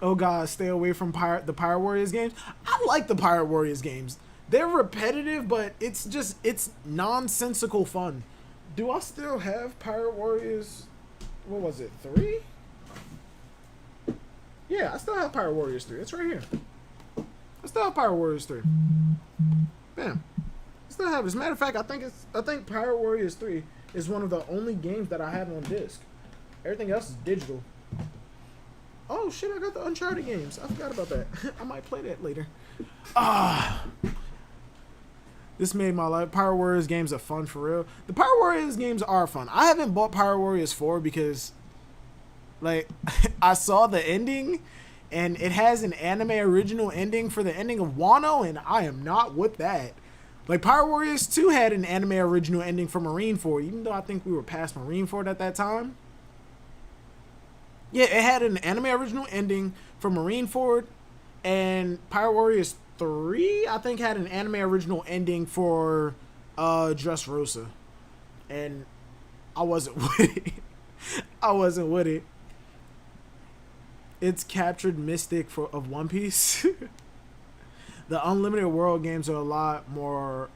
Oh God, stay away from the Pirate Warriors games. I like the Pirate Warriors games. They're repetitive, but it's nonsensical fun. Do I still have Pirate Warriors? What was it, 3? Yeah, I still have Pirate Warriors 3. It's right here. I still have Pirate Warriors 3. Bam. I still have it. As a matter of fact, I think Pirate Warriors 3 is one of the only games that I have on disc. Everything else is digital. Oh shit, I got the Uncharted games. I forgot about that. I might play that later. This made my life. Pirate Warriors games are fun for real. The Pirate Warriors games are fun. I haven't bought Pirate Warriors 4 because, like, I saw the ending and it has an anime original ending for the ending of Wano, and I am not with that. Like, Pirate Warriors 2 had an anime original ending for Marineford, even though I think we were past Marineford at that time. Yeah, it had an anime original ending for Marineford, and Pirate Warriors 3, I think, had an anime original ending for Dressrosa. And I wasn't with it. I wasn't with it. It's captured Mystic of One Piece. The Unlimited World games are a lot more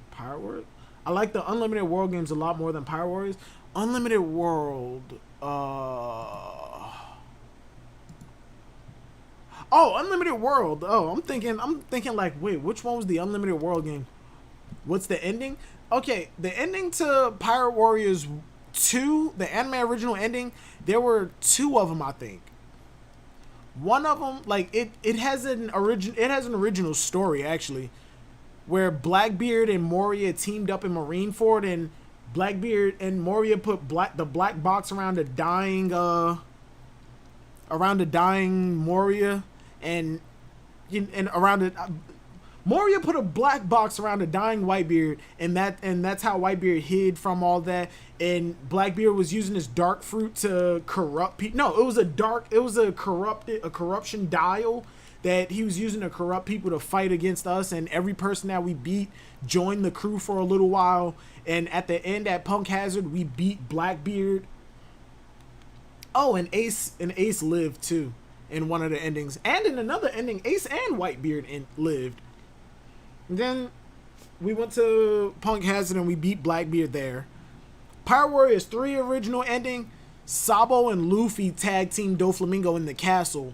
Pirate Warriors. I like the Unlimited World games a lot more than Pirate Warriors. Unlimited World. Oh, Unlimited World. Oh, I'm thinking like, wait, which one was the Unlimited World game? What's the ending? Okay, the ending to Pirate Warriors 2, the anime original ending, there were 2 of them, I think. One of them, like, it has an original story, actually, where Blackbeard and Moria teamed up in Marineford, and Blackbeard and Moria put the black box around the dying Moria, and around it. Moria put a black box around a dying Whitebeard, and that's how Whitebeard hid from all that. And Blackbeard was using his dark fruit to corrupt people. No, it was a corruption dial that he was using to corrupt people to fight against us. And every person that we beat joined the crew for a little while. And at the end, at Punk Hazard, we beat Blackbeard. Oh, and Ace lived too in one of the endings, and in another ending, Ace and Whitebeard lived. And then we went to Punk Hazard and we beat Blackbeard there. Pirate Warriors 3 original ending, Sabo and Luffy tag team Doflamingo in the castle,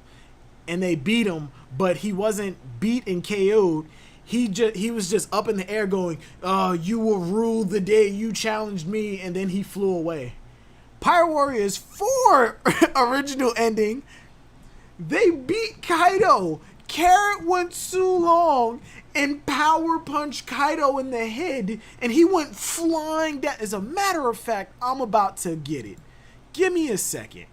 and they beat him, but he wasn't beat and KO'd. He was just up in the air going, you will rule the day you challenged me, and then he flew away. Pirate Warriors 4 original ending, they beat Kaido. Carrot went too long and power punched Kaido in the head, and he went flying down. As a matter of fact, I'm about to get it. Give me a second.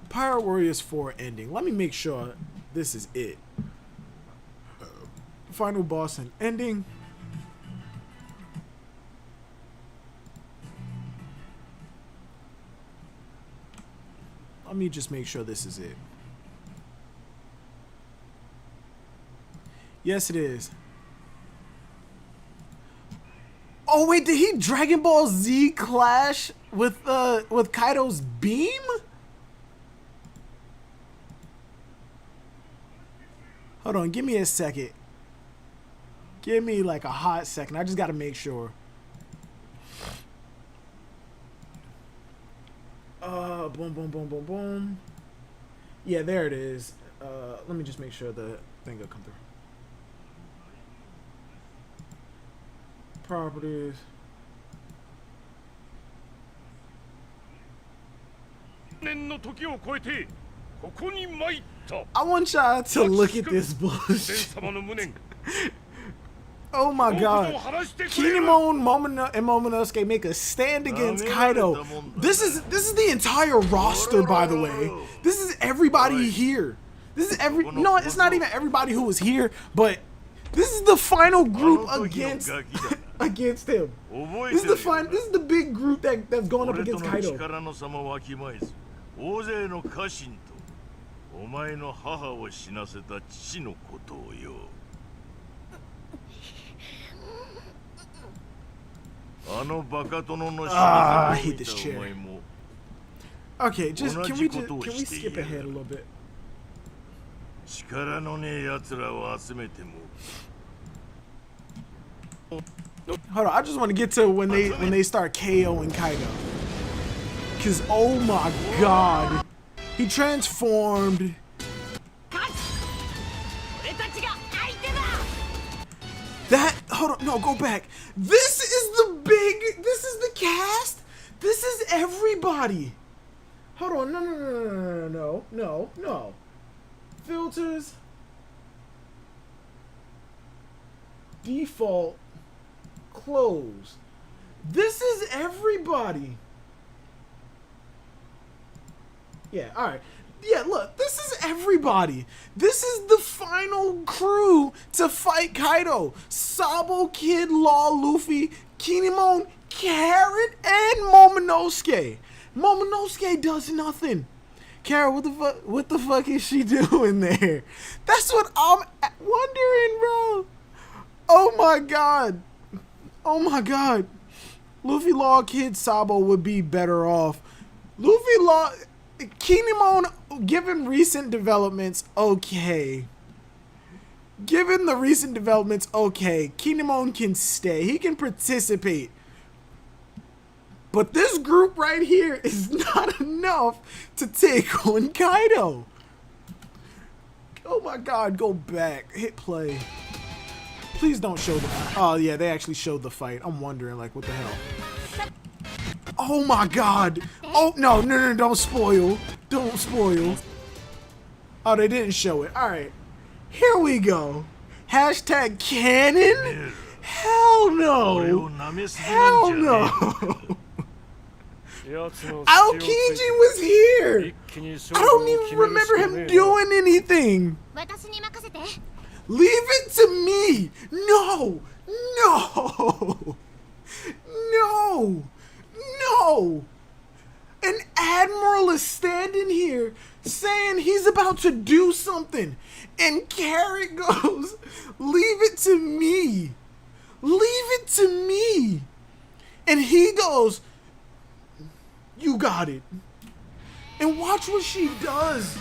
Pirate Warriors 4 ending. Let me make sure this is it. Final boss and ending. Let me just make sure this is it. Yes, it is. Oh wait, did he Dragon Ball Z clash with Kaido's beam? Hold on, give me a second. Give me like a hot second. I just gotta make sure. Boom, boom, boom, boom, boom. Yeah, there it is. Let me just make sure the thing will come through. Properties. I want y'all to look at this bullshit. Oh my god. Kinemon and Momonosuke make a stand against Kaido. This is the entire roster, by the way. This is everybody here. This is no, it's not even everybody who was here, but this is the final group against against him. This is the big group that's going up against Kaido. I hate this chair. Okay, can we skip ahead a little bit? Hold on, I just want to get to when they start KOing Kaido. Cause oh my god, he transformed. Hold on, no, go back. This is the cast. This is everybody. Hold on, no. Filters. Default. Close. This is everybody. Yeah, alright. Yeah, look, this is everybody. This is the final crew to fight Kaido. Sabo, Kid, Law, Luffy, Kinemon, Carrot, and Momonosuke. Momonosuke does nothing. Carrot, what the fuck is she doing there? That's what I'm wondering, bro. Oh my god. Oh my god. Luffy, Law, Kid, Sabo would be better off. Luffy, Law, Kinemon, given recent developments, okay. Given the recent developments, okay. Kinemon can stay. He can participate. But this group right here is not enough to take on Kaido. Oh my god, go back. Hit play. Please don't show the... Oh yeah, they actually showed the fight. I'm wondering, like, what the hell? Oh my god. Oh, no, don't spoil. Don't spoil. Oh, they didn't show it. Alright. Here we go. Hashtag canon? Hell no. Hell no. Aokiji was here. I don't even remember him doing anything. Leave it to me. No. No. No. No. An admiral is standing here saying he's about to do something. And Carrot goes, leave it to me. Leave it to me. And he goes, you got it. And watch what she does.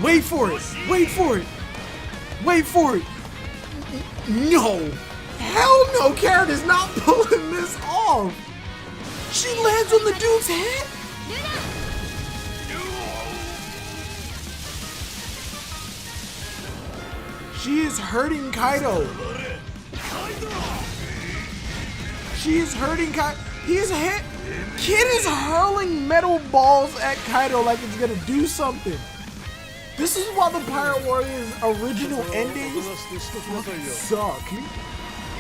Wait for it. Wait for it. Wait for it. No. Hell no. Carrot is not pulling this off. She lands on the dude's head. She is hurting Kaido. She is hurting Kaido. He is hit. Kid is hurling metal balls at Kaido like it's gonna do something. This is why the Pirate Warriors original endings suck.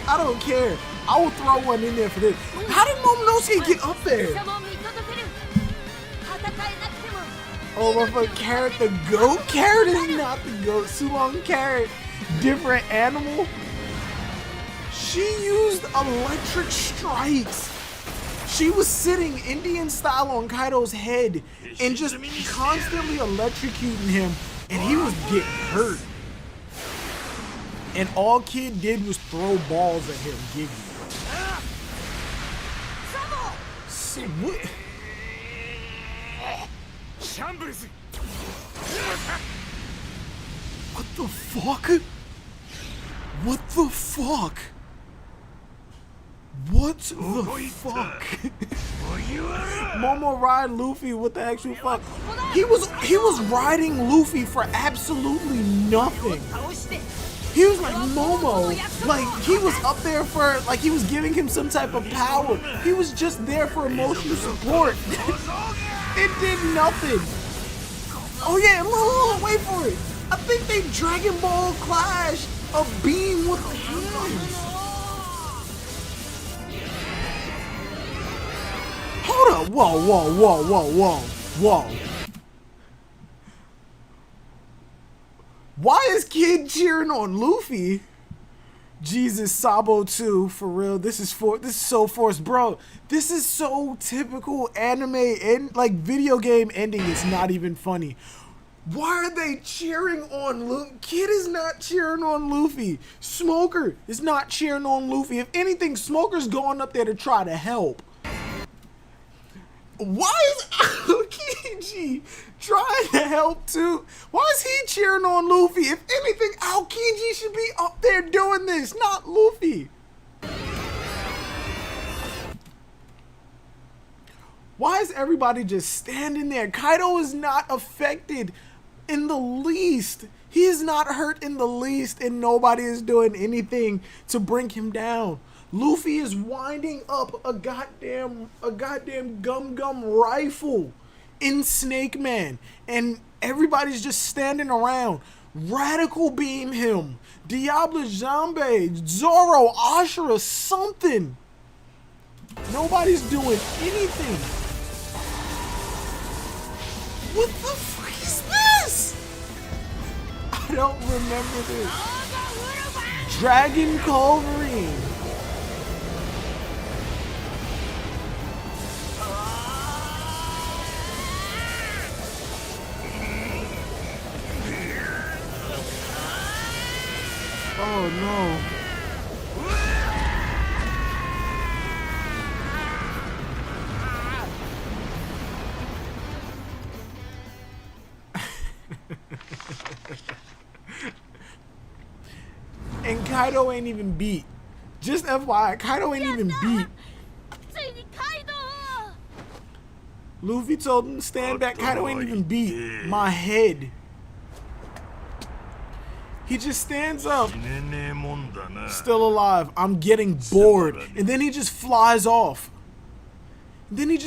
I don't care. I will throw one in there for this. How did Momonosuke get up there? Oh, motherfucker, Carrot the goat? Carrot is not the goat. Sulong Carrot, different animal. She used electric strikes. She was sitting Indian style on Kaido's head and just constantly electrocuting him, and he was getting hurt. And all Kid did was throw balls at him, Giggy. So what? What the fuck? What the fuck? What the fuck? Momo ride Luffy, what the actual fuck? He was riding Luffy for absolutely nothing. He was like Momo, like he was up there for, like he was giving him some type of power. He was just there for emotional support. It did nothing. Oh yeah, look, wait for it. I think they Dragon Ball Clash a beam with hands. Hold up, whoa. Why is Kid cheering on Luffy? Jesus, Sabo too, for real. This is so forced, bro. This is so typical anime and like video game ending. It's not even funny. Why are they cheering on Luffy? Kid is not cheering on Luffy. Smoker is not cheering on Luffy. If anything, Smoker's going up there to try to help. Why is Aokiji trying to help too? Why is he cheering on Luffy? If anything, Aokiji should be up there doing this, not Luffy. Why is everybody just standing there? Kaido is not affected in the least. He is not hurt in the least, and nobody is doing anything to bring him down. Luffy is winding up a goddamn gum rifle in Snake Man, and everybody's just standing around. Radical beam him. Diablo Jambe, Zoro, Ashura, something. Nobody's doing anything. What the fuck is this? I don't remember this. Dragon Culverine. Oh no. And Kaido ain't even beat. Just FYI, Kaido ain't even beat. Luffy told him to stand back. Kaido ain't even beat. My head. He just stands up. Still alive. I'm getting bored. And then he just flies off. I'm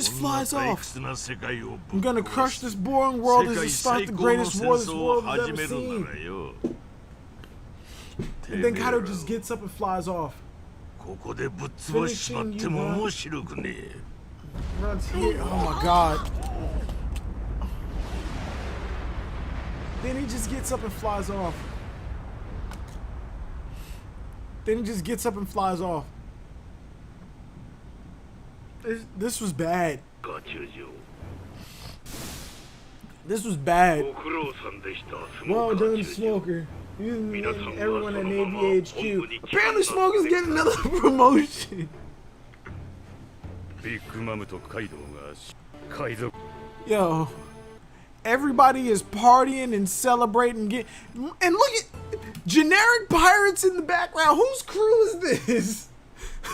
gonna crush this boring world as it starts the greatest war this world has ever seen. And then Kaido just gets up and flies off. Finishing you, runs here. Oh my god. Then he just gets up and flies off. This was bad. This was bad. Well done, Smoker. You and everyone at Navy HQ. Apparently Smoker's getting another promotion. Yo. Everybody is partying and celebrating. And look at generic pirates in the background. Whose crew is this?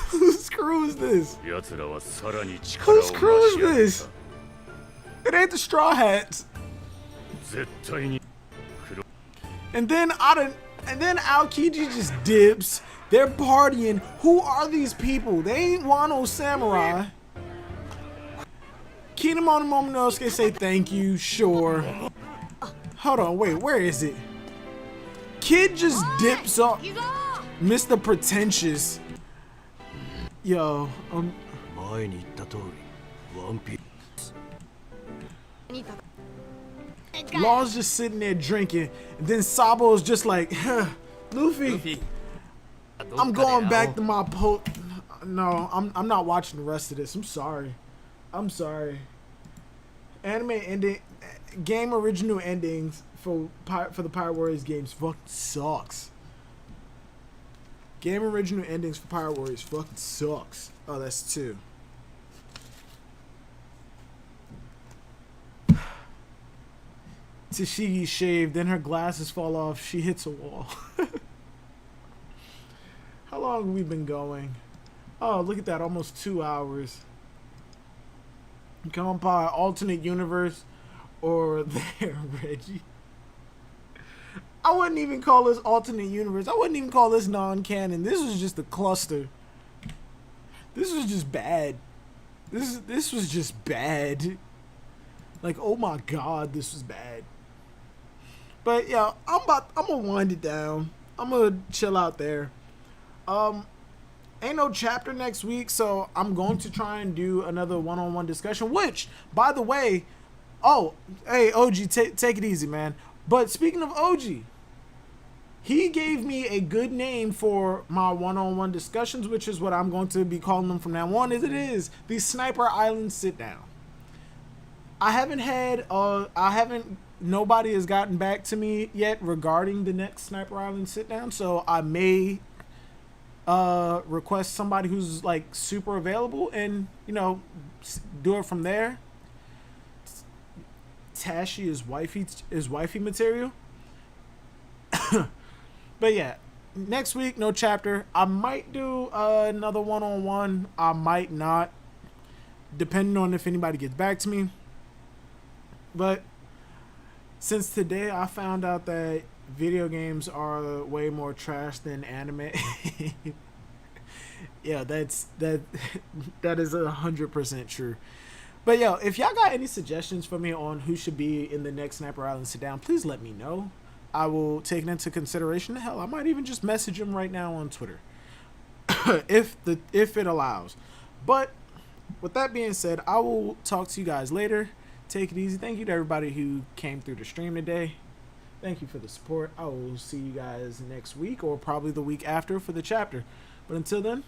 Whose crew is this? Whose crew is this? It ain't the Straw Hats. And then Aokiji just dips. They're partying. Who are these people? They ain't Wano Samurai. Kinemon and Momonosuke say thank you, sure. Hold on, wait, where is it? Kid just dips off. Mr. Pretentious. Yo, Law's just sitting there drinking, and then Sabo's just like, Luffy, I'm going back to my No, I'm not watching the rest of this. I'm sorry. Anime ending, game original endings for the Pirate Warriors games fucking sucks. Game original endings for Pirate Warriors fucking sucks. Oh, that's 2. Tashigi shaved, then her glasses fall off. She hits a wall. How long have we been going? Oh, look at that, almost 2 hours. Compare alternate universe or there, Reggie. I wouldn't even call this alternate universe. I wouldn't even call this non-canon. This was just a cluster. This was just bad. This was just bad. Like, oh my god, this was bad. But yeah, I'm gonna wind it down. I'm gonna chill out there. Ain't no chapter next week, so I'm going to try and do another one-on-one discussion, which, by the way, oh, hey, OG, take it easy, man. But speaking of OG, he gave me a good name for my one-on-one discussions, which is what I'm going to be calling them from now on, as it is the Sniper Island Sit-Down. Nobody has gotten back to me yet regarding the next Sniper Island Sit-Down, so I may request somebody who's like super available and, you know, do it from there. Tashi is wifey material. But yeah, next week no chapter. I might do another one-on-one. I might not, depending on if anybody gets back to me. But since today I found out that video games are way more trash than anime, Yeah, that that is 100% true. But yo, if y'all got any suggestions for me on who should be in the next Sniper Island sit down, please let me know. I will take it into consideration. Hell, I might even just message him right now on Twitter, if it allows. But with that being said, I will talk to you guys later. Take it easy. Thank you to everybody who came through the stream today. Thank you for the support. I will see you guys next week or probably the week after for the chapter. But until then,